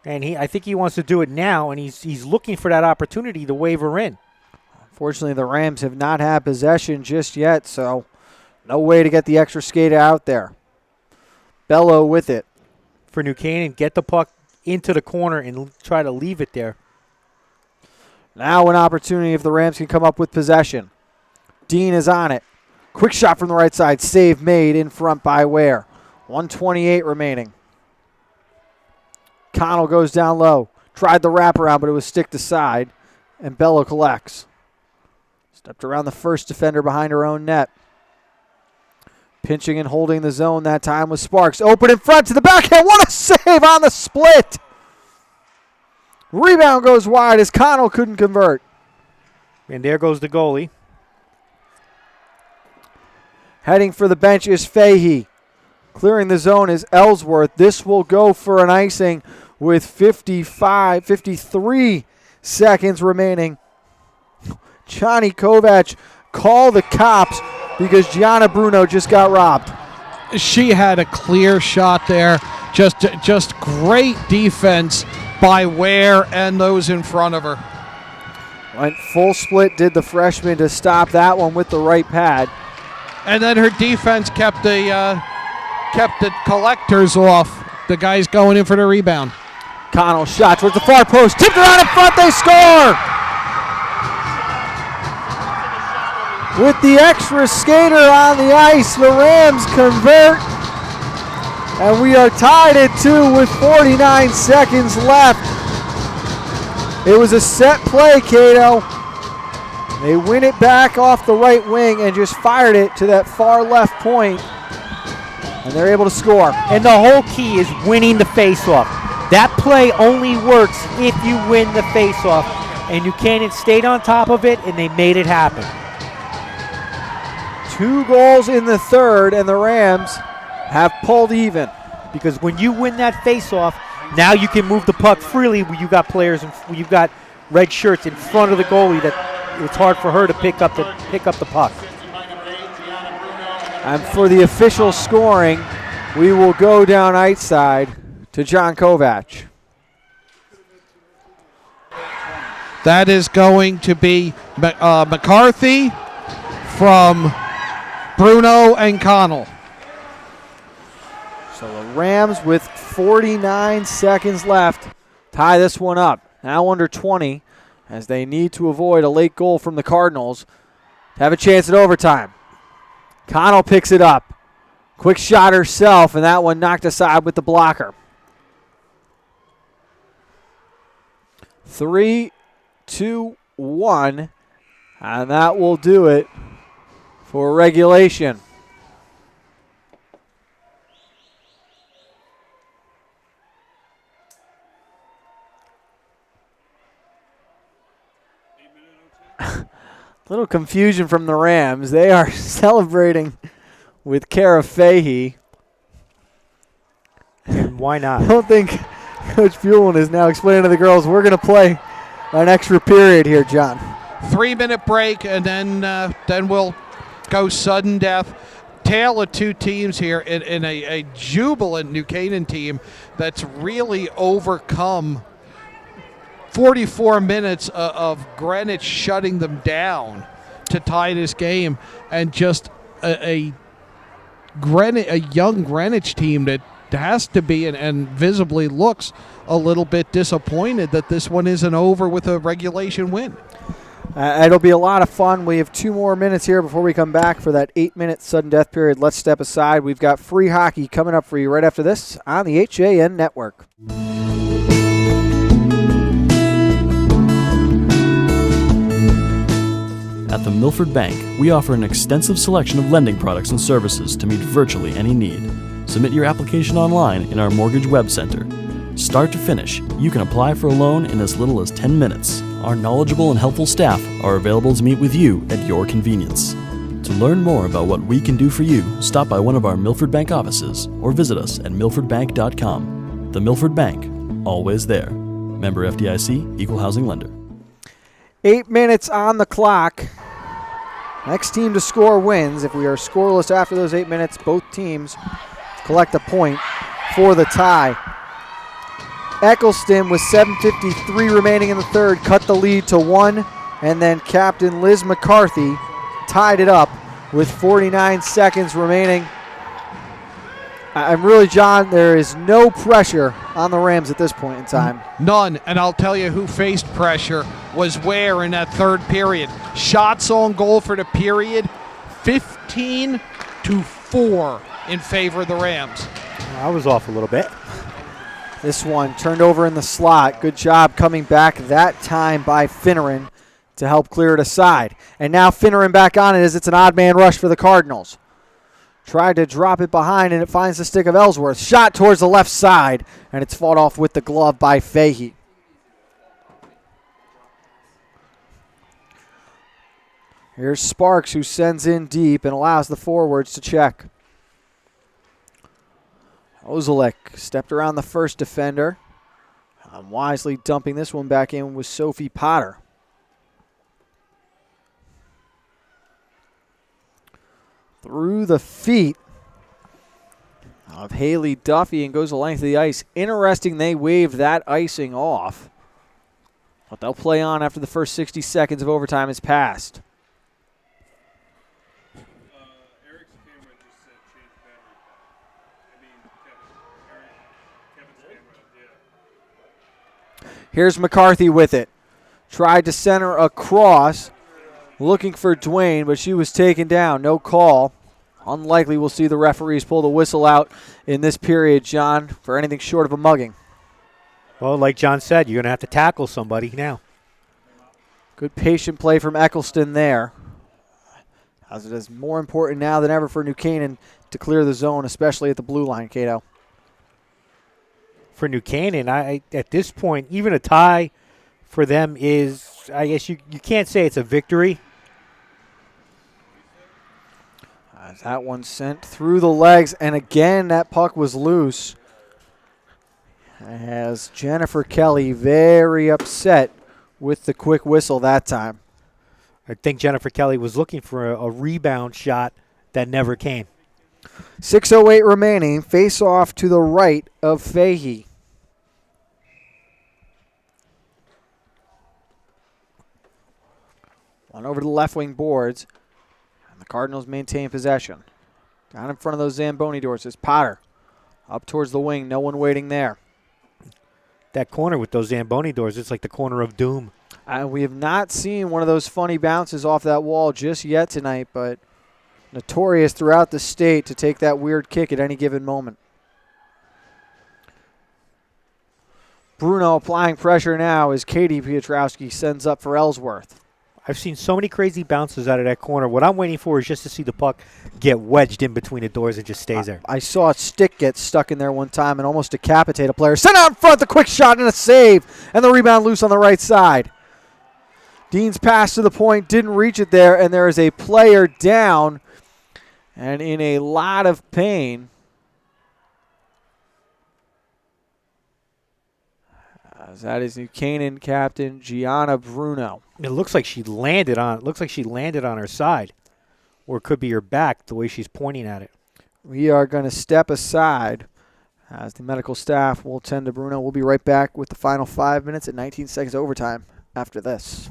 And I think he wants to do it now, and he's looking for that opportunity to wave her in. Fortunately, the Rams have not had possession just yet, so no way to get the extra skater out there. Bello with it. For New Canaan, get the puck into the corner and try to leave it there. Now an opportunity if the Rams can come up with possession. Dean is on it. Quick shot from the right side. Save made in front by Ware. 1:28 remaining. Connell goes down low. Tried the wraparound, but it was stick to side. And Bello collects. Stepped around the first defender behind her own net. Pinching and holding the zone that time was Sparks. Open in front to the backhand. What a save on the split. Rebound goes wide as Connell couldn't convert. And there goes the goalie. Heading for the bench is Fahey. Clearing the zone is Ellsworth. This will go for an icing with 53 seconds remaining. Johnny Kovac call the cops because Gianna Bruno just got robbed. She had a clear shot there. Just great defense by Ware and those in front of her. Went full split, did the freshman to stop that one with the right pad. And then her defense kept the collectors off. The guys going in for the rebound. Connell shot towards the far post. Tipped around in front, they score! With the extra skater on the ice, the Rams convert. And we are tied at 2 with 49 seconds left. It was a set play, Cato. They win it back off the right wing and just fired it to that far left point. And they're able to score. And the whole key is winning the faceoff. That play only works if you win the faceoff. And New Canaan stayed on top of it, and they made it happen. 2 goals in the third, and the Rams have pulled even. Because when you win that faceoff, now you can move the puck freely when you got players and you've got red shirts in front of the goalie that it's hard for her to pick up the puck. And for the official scoring, we will go down ice side to John Kovac. That is going to be McCarthy from Bruno and Connell. So the Rams with 49 seconds left tie this one up. Now under 20 as they need to avoid a late goal from the Cardinals to have a chance at overtime. Connell picks it up. Quick shot herself, and that one knocked aside with the blocker. 3, 2, 1, and that will do it for regulation. Little confusion from the Rams. They are celebrating with Kara Fahey. And why not? I don't think Coach Buellin is now explaining to the girls, we're going to play an extra period here, John. 3-minute break, and then we'll go sudden death. Tale of 2 teams here in a jubilant New Canaan team that's really overcome 44 minutes of Greenwich shutting them down to tie this game, and just a young Greenwich team that has to be and visibly looks a little bit disappointed that this one isn't over with a regulation win. It'll be a lot of fun. We have 2 more minutes here before we come back for that 8-minute sudden death period. Let's step aside. We've got free hockey coming up for you right after this on the HAN Network. At the Milford Bank, we offer an extensive selection of lending products and services to meet virtually any need. Submit your application online in our mortgage web center. Start to finish, you can apply for a loan in as little as 10 minutes. Our knowledgeable and helpful staff are available to meet with you at your convenience. To learn more about what we can do for you, stop by one of our Milford Bank offices or visit us at milfordbank.com. The Milford Bank, always there. Member FDIC, Equal Housing Lender. 8 minutes on the clock. Next team to score wins. If we are scoreless after those 8 minutes, both teams collect a point for the tie. Eccleston, with 7:53 remaining in the third, cut the lead to 1, and then Captain Liz McCarthy tied it up with 49 seconds remaining. I'm really, John, there is no pressure on the Rams at this point in time. None, and I'll tell you who faced pressure was Ware in that third period. Shots on goal for the period, 15-4 in favor of the Rams. I was off a little bit. This one turned over in the slot. Good job coming back that time by Finneran to help clear it aside. And now Finneran back on it as it's an odd man rush for the Cardinals. Tried to drop it behind, and it finds the stick of Ellsworth. Shot towards the left side, and it's fought off with the glove by Fahey. Here's Sparks, who sends in deep and allows the forwards to check. Ozalek stepped around the first defender. Wisely dumping this one back in with Sophie Potter. Through the feet of Haley Duffy and goes the length of the ice. Interesting, they waved that icing off. But they'll play on after the first 60 seconds of overtime is passed. Eric's camera just said change battery. Kevin's camera, yeah. Here's McCarthy with it. Tried to center across, looking for Dwayne, but she was taken down. No call. Unlikely we'll see the referees pull the whistle out in this period, John, for anything short of a mugging. Well, like John said, you're going to have to tackle somebody now. Good patient play from Eccleston there. As it is more important now than ever for New Canaan to clear the zone, especially at the blue line, Cato. For New Canaan, at this point, even a tie for them is, I guess you can't say it's a victory. That one sent through the legs, and again that puck was loose. As Jennifer Kelly very upset with the quick whistle that time. I think Jennifer Kelly was looking for a rebound shot that never came. 6:08 remaining. Face off to the right of Fahey. One over to the left wing boards. And the Cardinals maintain possession. Down in front of those Zamboni doors is Potter. Up towards the wing. No one waiting there. That corner with those Zamboni doors, it's like the corner of doom. We have not seen one of those funny bounces off that wall just yet tonight, but notorious throughout the state to take that weird kick at any given moment. Bruno applying pressure now as Katie Piotrowski sends up for Ellsworth. I've seen so many crazy bounces out of that corner. What I'm waiting for is just to see the puck get wedged in between the doors and just stays there. I saw a stick get stuck in there one time and almost decapitate a player. Sent out in front, the quick shot and a save, and the rebound loose on the right side. Dean's pass to the point, didn't reach it there, and there is a player down and in a lot of pain. That is New Canaan captain Gianna Bruno. It looks like she landed on. It looks like she landed on her side, or it could be her back. The way she's pointing at it. We are going to step aside as the medical staff will tend to Bruno. We'll be right back with the final 5 minutes and 19 seconds overtime after this.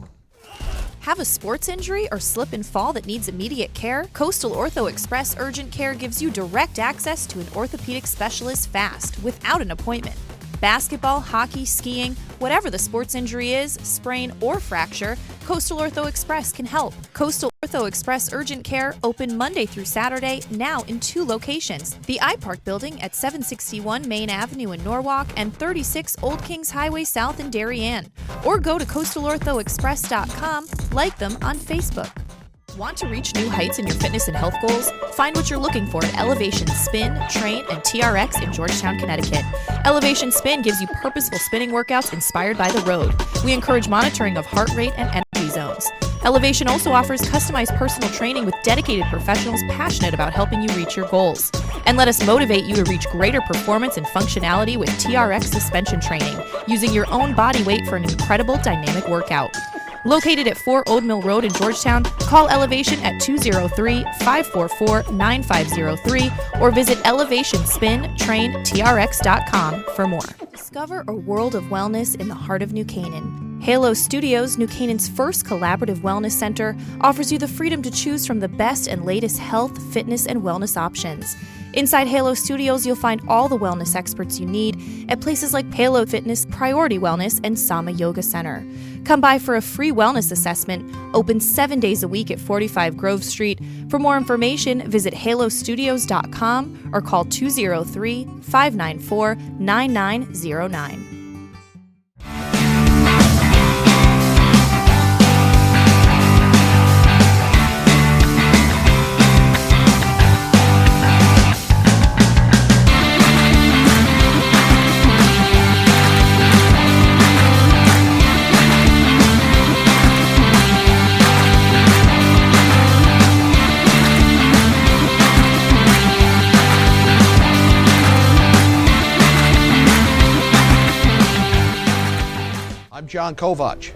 Have a sports injury or slip and fall that needs immediate care? Coastal Ortho Express Urgent Care gives you direct access to an orthopedic specialist fast, without an appointment. Basketball, hockey, skiing, whatever the sports injury is, sprain or fracture, Coastal Ortho Express can help. Coastal Ortho Express Urgent Care, open Monday through Saturday, now in 2 locations. The iPark building at 761 Main Avenue in Norwalk and 36 Old Kings Highway South in Darien. Or go to coastalorthoexpress.com, like them on Facebook. Want to reach new heights in your fitness and health goals? Find what you're looking for at Elevation Spin, Train, and TRX in Georgetown, Connecticut. Elevation Spin gives you purposeful spinning workouts inspired by the road. We encourage monitoring of heart rate and energy zones. Elevation also offers customized personal training with dedicated professionals passionate about helping you reach your goals. And let us motivate you to reach greater performance and functionality with TRX suspension training, using your own body weight for an incredible dynamic workout. Located at 4 Old Mill Road in Georgetown, call Elevation at 203-544-9503 or visit elevationspintraintrx.com for more. Discover a world of wellness in the heart of New Canaan. Halo Studios, New Canaan's first collaborative wellness center, offers you the freedom to choose from the best and latest health, fitness, and wellness options. Inside Halo Studios, you'll find all the wellness experts you need at places like Halo Fitness, Priority Wellness, and Sama Yoga Center. Come by for a free wellness assessment, open 7 days a week at 45 Grove Street. For more information, visit halostudios.com or call 203-594-9909. I'm John Kovach.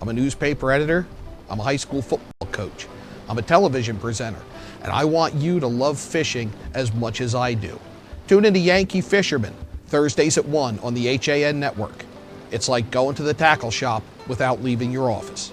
I'm a newspaper editor. I'm a high school football coach. I'm a television presenter, and I want you to love fishing as much as I do. Tune in to Yankee Fisherman, Thursdays at 1 on the HAN network. It's like going to the tackle shop without leaving your office.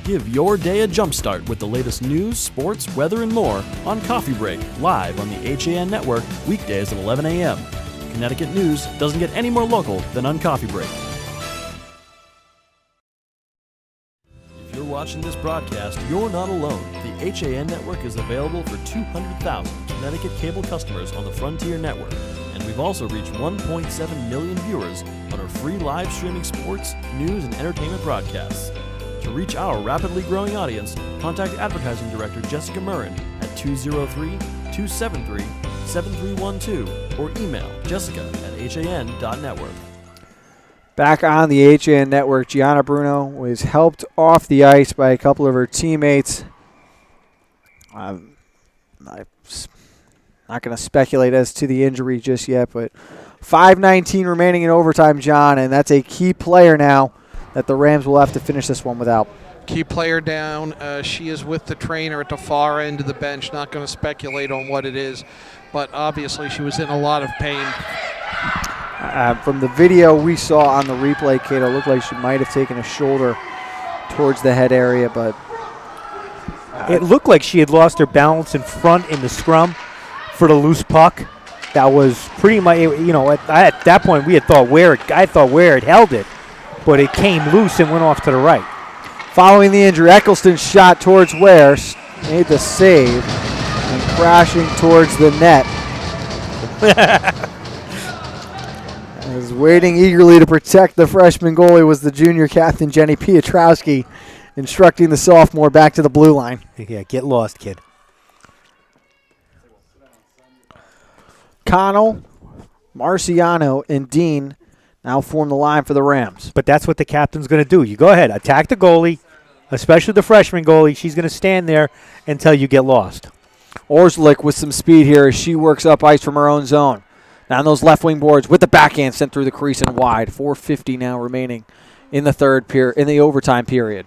Give your day a jumpstart with the latest news, sports, weather, and more on Coffee Break, live on the HAN Network, weekdays at 11 a.m. Connecticut news doesn't get any more local than on Coffee Break. If you're watching this broadcast, you're not alone. The HAN Network is available for 200,000 Connecticut cable customers on the Frontier Network. And we've also reached 1.7 million viewers on our free live streaming sports, news, and entertainment broadcasts. To reach our rapidly growing audience, contact Advertising Director Jessica Murrin at 203-273-7312 or email jessica@han.network. Back on the HAN Network, Gianna Bruno was helped off the ice by a couple of her teammates. I'm not going to speculate as to the injury just yet, but 5:19 remaining in overtime, John, and that's a key player now that the Rams will have to finish this one without. Key player down. She is with the trainer at the far end of the bench. Not going to speculate on what it is, but obviously she was in a lot of pain. From the video we saw on the replay, Kate, it looked like she might have taken a shoulder towards the head area, but it looked like she had lost her balance in front in the scrum for the loose puck. That was pretty much, at that point I thought Ware had held it, but it came loose and went off to the right. Following the injury, Eccleston shot towards Ware, made the save, and crashing towards the net. As waiting eagerly to protect the freshman goalie was the junior captain, Jenny Piotrowski, instructing the sophomore back to the blue line. Yeah, get lost, kid. Connell, Marciano, and Dean now form the line for the Rams. But that's what the captain's going to do. You go ahead, attack the goalie, especially the freshman goalie. She's going to stand there until you get lost. Orzlik with some speed here as she works up ice from her own zone. Now on those left wing boards with the backhand sent through the crease and wide. 4:50 now remaining in the overtime period.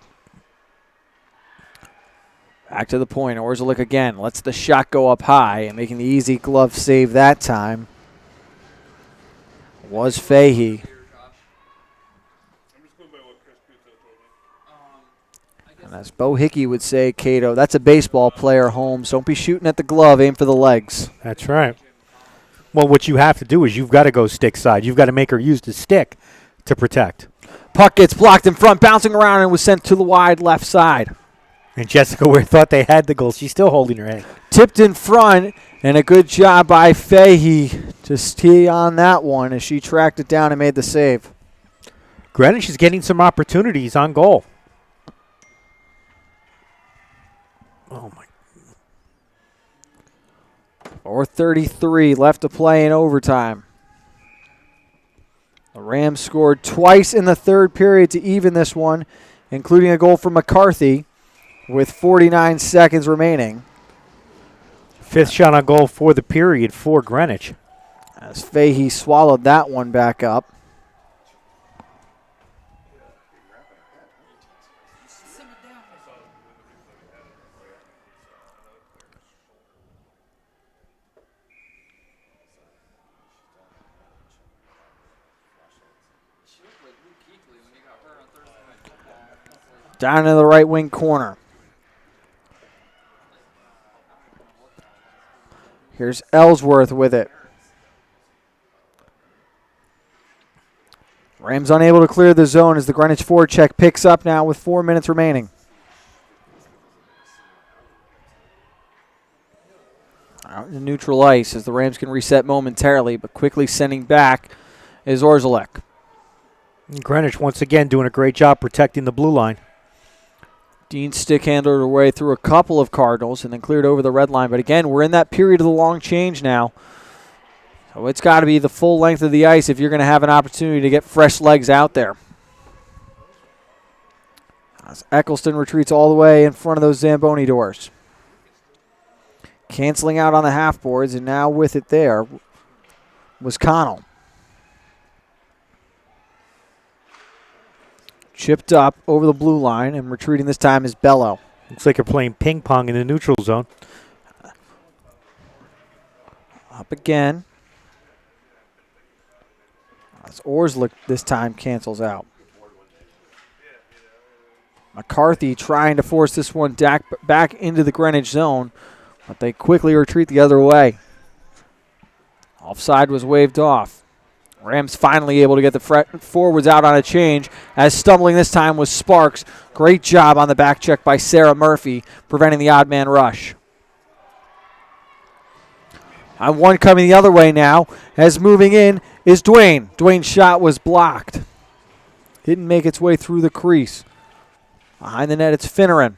Back to the point. Orzlik again lets the shot go up high and making the easy glove save that time was Fahey. And as Bo Hickey would say, Cato, that's a baseball player, Holmes. Don't be shooting at the glove, aim for the legs. That's right. Well, what you have to do is you've got to go stick side. You've got to make her use the stick to protect. Puck gets blocked in front, bouncing around, and was sent to the wide left side. And Jessica Ware thought they had the goal. She's still holding her head. Tipped in front, and a good job by Fahey to stay on that one as she tracked it down and made the save. Greenwich is getting some opportunities on goal. Oh, my. 4:33 left to play in overtime. The Rams scored twice in the third period to even this one, including a goal from McCarthy with 49 seconds remaining. Fifth shot on goal for the period for Greenwich. As Fahey swallowed that one back up. Down in the right wing corner. Here's Ellsworth with it. Rams unable to clear the zone as the Greenwich forecheck picks up now with 4 minutes remaining. Out in neutral ice as the Rams can reset momentarily, but quickly sending back is Orzelek. Greenwich once again doing a great job protecting the blue line. Dean stick handled her way through a couple of Cardinals and then cleared over the red line. But again, we're in that period of the long change now. So it's got to be the full length of the ice if you're going to have an opportunity to get fresh legs out there. As Eccleston retreats all the way in front of those Zamboni doors. Canceling out on the half boards, and now with it there was Connell. Chipped up over the blue line, and retreating this time is Bello. Looks like you're playing ping pong in the neutral zone. Up again. As Orslick this time cancels out. McCarthy trying to force this one back into the Greenwich zone, but they quickly retreat the other way. Offside was waved off. Rams finally able to get the forwards out on a change, as stumbling this time was Sparks. Great job on the back check by Sarah Murphy, preventing the odd man rush. And one coming the other way now, as moving in is Dwayne. Dwayne's shot was blocked. Didn't make its way through the crease. Behind the net, it's Finneran.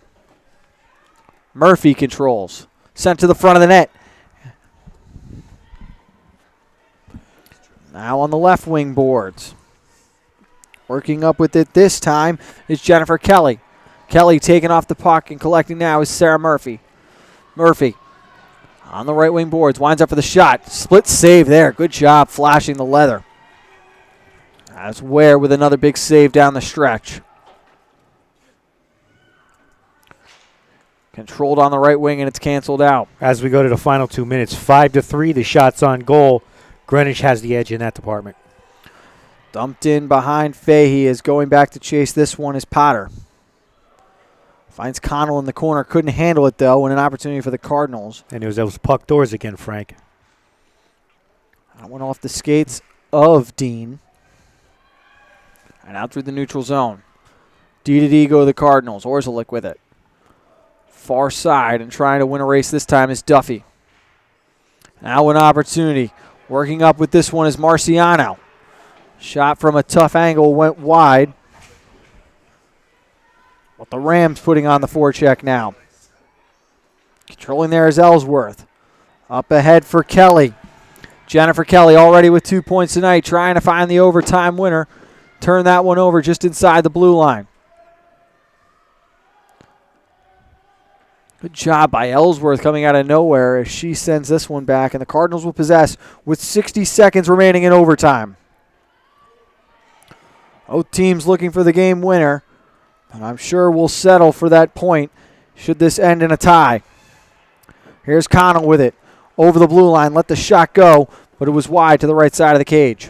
Murphy controls. Sent to the front of the net. Now on the left wing boards. Working up with it this time is Jennifer Kelly. Kelly taking off the puck and collecting now is Sarah Murphy. Murphy on the right wing boards. Winds up for the shot. Split save there. Good job flashing the leather. As Ware with another big save down the stretch. Controlled on the right wing, and it's canceled out. As we go to the final 2 minutes, 5-3, the shots on goal. Greenwich has the edge in that department. Dumped in behind Fahey is going back to chase this one is Potter. Finds Connell in the corner. Couldn't handle it, though, and an opportunity for the Cardinals. And it was those puck doors again, Frank. That went off the skates of Dean. And out through the neutral zone. D go to the Cardinals. Orzelik with it. Far side and trying to win a race this time is Duffy. Now an opportunity. Working up with this one is Marciano. Shot from a tough angle went wide. But the Rams putting on the forecheck now. Controlling there is Ellsworth. Up ahead for Kelly. Jennifer Kelly already with 2 points tonight, trying to find the overtime winner. Turn that one over just inside the blue line. Good job by Ellsworth coming out of nowhere as she sends this one back, and the Cardinals will possess with 60 seconds remaining in overtime. Both teams looking for the game winner, and I'm sure we'll settle for that point should this end in a tie. Here's Connell with it. Over the blue line, let the shot go, but it was wide to the right side of the cage.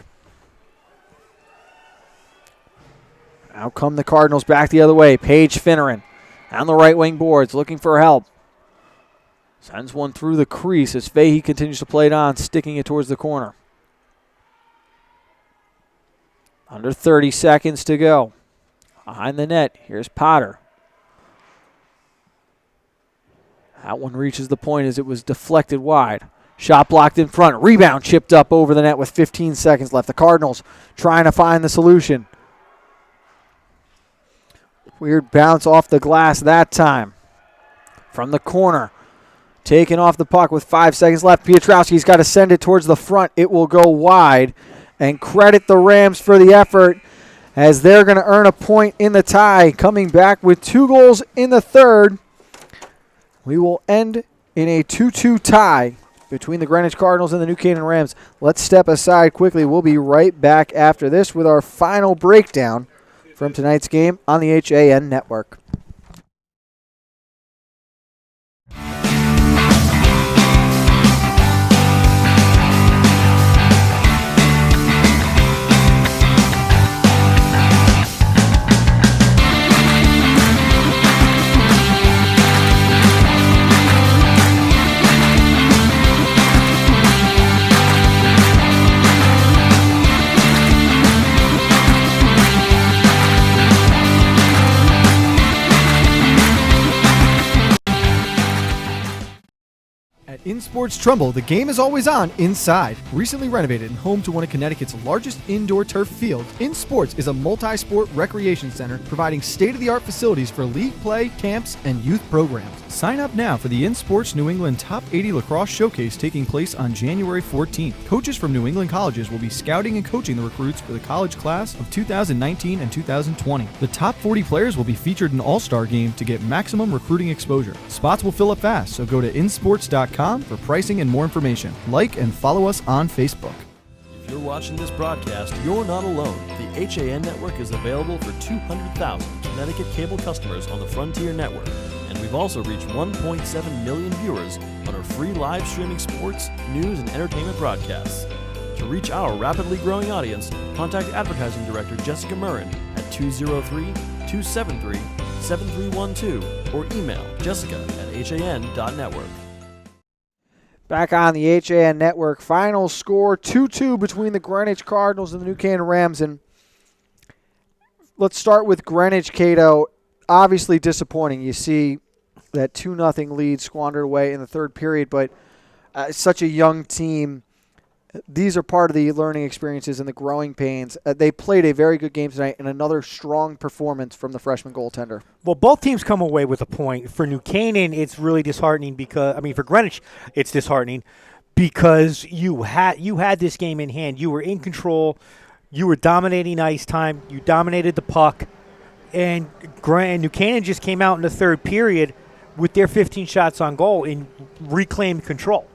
Now come the Cardinals back the other way. Paige Finneran on the right wing boards, looking for help. Sends one through the crease as Fahey continues to play it on, sticking it towards the corner. Under 30 seconds to go. Behind the net, here's Potter. That one reaches the point as it was deflected wide. Shot blocked in front. Rebound chipped up over the net with 15 seconds left. The Cardinals trying to find the solution. Weird bounce off the glass that time. From the corner. Taking off the puck with 5 seconds left. Piotrowski's got to send it towards the front. It will go wide. And credit the Rams for the effort as they're going to earn a point in the tie. Coming back with 2 goals in the third. We will end in a 2-2 tie between the Greenwich Cardinals and the New Canaan Rams. Let's step aside quickly. We'll be right back after this with our final breakdown from tonight's game on the HAN Network. In Sports Trumbull, the game is always on inside. Recently renovated and home to one of Connecticut's largest indoor turf fields, In Sports is a multi-sport recreation center providing state-of-the-art facilities for league play, camps, and youth programs. Sign up now for the In Sports New England Top 80 Lacrosse Showcase taking place on January 14th. Coaches from New England colleges will be scouting and coaching the recruits for the college class of 2019 and 2020. The top 40 players will be featured in All-Star Game to get maximum recruiting exposure. Spots will fill up fast, so go to insports.com for pricing and more information. Like and follow us on Facebook. If you're watching this broadcast, you're not alone. The HAN Network is available for 200,000 Connecticut cable customers on the Frontier Network, and we've also reached 1.7 million viewers on our free live streaming sports, news, and entertainment broadcasts. To reach our rapidly growing audience, contact Advertising Director Jessica Murrin at 203-273-7312 or email jessica@han.network. Back on the HAN Network, final score 2-2 between the Greenwich Cardinals and the New Canaan Rams. And let's start with Greenwich, Cato. Obviously disappointing. You see that 2-0 lead squandered away in the third period, but such a young team. These are part of the learning experiences and the growing pains. They played a very good game tonight and another strong performance from the freshman goaltender. Well, both teams come away with a point. For New Canaan, it's really disheartening for Greenwich, it's disheartening because you had this game in hand. You were in control. You were dominating ice time. You dominated the puck. And New Canaan just came out in the third period with their 15 shots on goal and reclaimed control.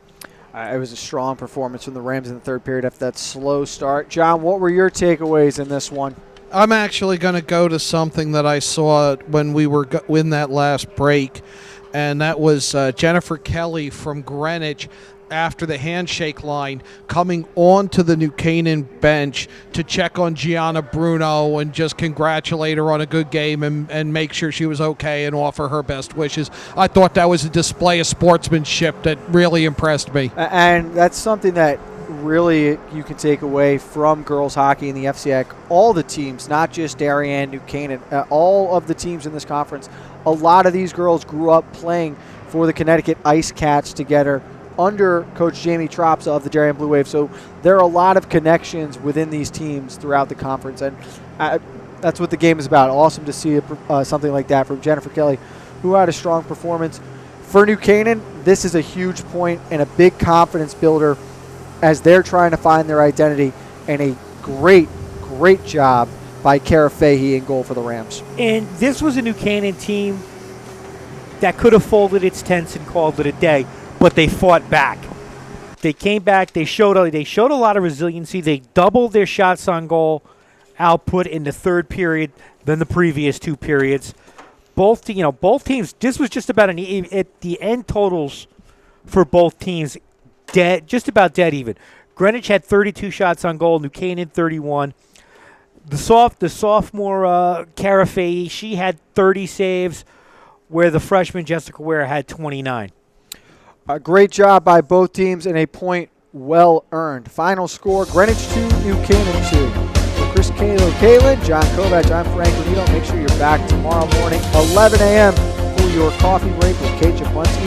It was a strong performance from the Rams in the third period after that slow start. John, what were your takeaways in this one? I'm actually going to go to something that I saw when we were in that last break, and that was Jennifer Kelly from Greenwich after the handshake line coming onto the New Canaan bench to check on Gianna Bruno and just congratulate her on a good game and make sure she was okay and offer her best wishes. I thought that was a display of sportsmanship that really impressed me. And that's something that really you can take away from girls hockey in the FCIAC. All the teams, not just Darien, New Canaan, all of the teams in this conference, a lot of these girls grew up playing for the Connecticut Ice Cats together under Coach Jamie Tropsa of the Darien Blue Wave. So there are a lot of connections within these teams throughout the conference, and that's what the game is about. Awesome to see something like that from Jennifer Kelly, who had a strong performance. For New Canaan, this is a huge point and a big confidence builder as they're trying to find their identity, and a great job by Kara Fahey in goal for the Rams. And this was a New Canaan team that could have folded its tents and called it a day, but they fought back. They came back. They showed a lot of resiliency. They doubled their shots on goal output in the third period than the previous two periods. Both teams. This was just about the end totals for both teams, just about dead even. Greenwich had 32 shots on goal. New Canaan 31. The sophomore Kara Fahey, she had 30 saves, where the freshman Jessica Ware had 29. A great job by both teams and a point well earned. Final score, Greenwich 2, New Canaan 2. For Chris Kalin, John Kovac, I'm Frank Renito. Make sure you're back tomorrow morning, 11 a.m. for your coffee break with Kate Jablonski.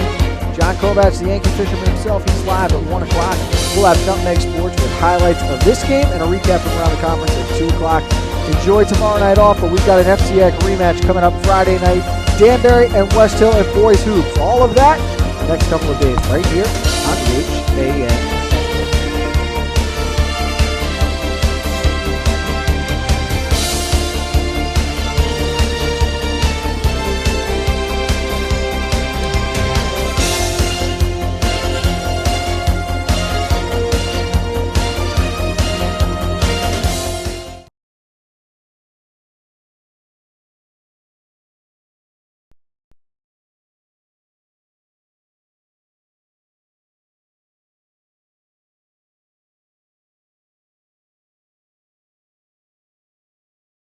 John Kovac, the Yankee fisherman himself, he's live at 1 o'clock. We'll have Nutmeg Sports with highlights of this game and a recap from around the conference at 2 o'clock. Enjoy tomorrow night off, but we've got an FCIAC rematch coming up Friday night. Danbury and West Hill and boys hoops. All of that next couple of days right here on the HAN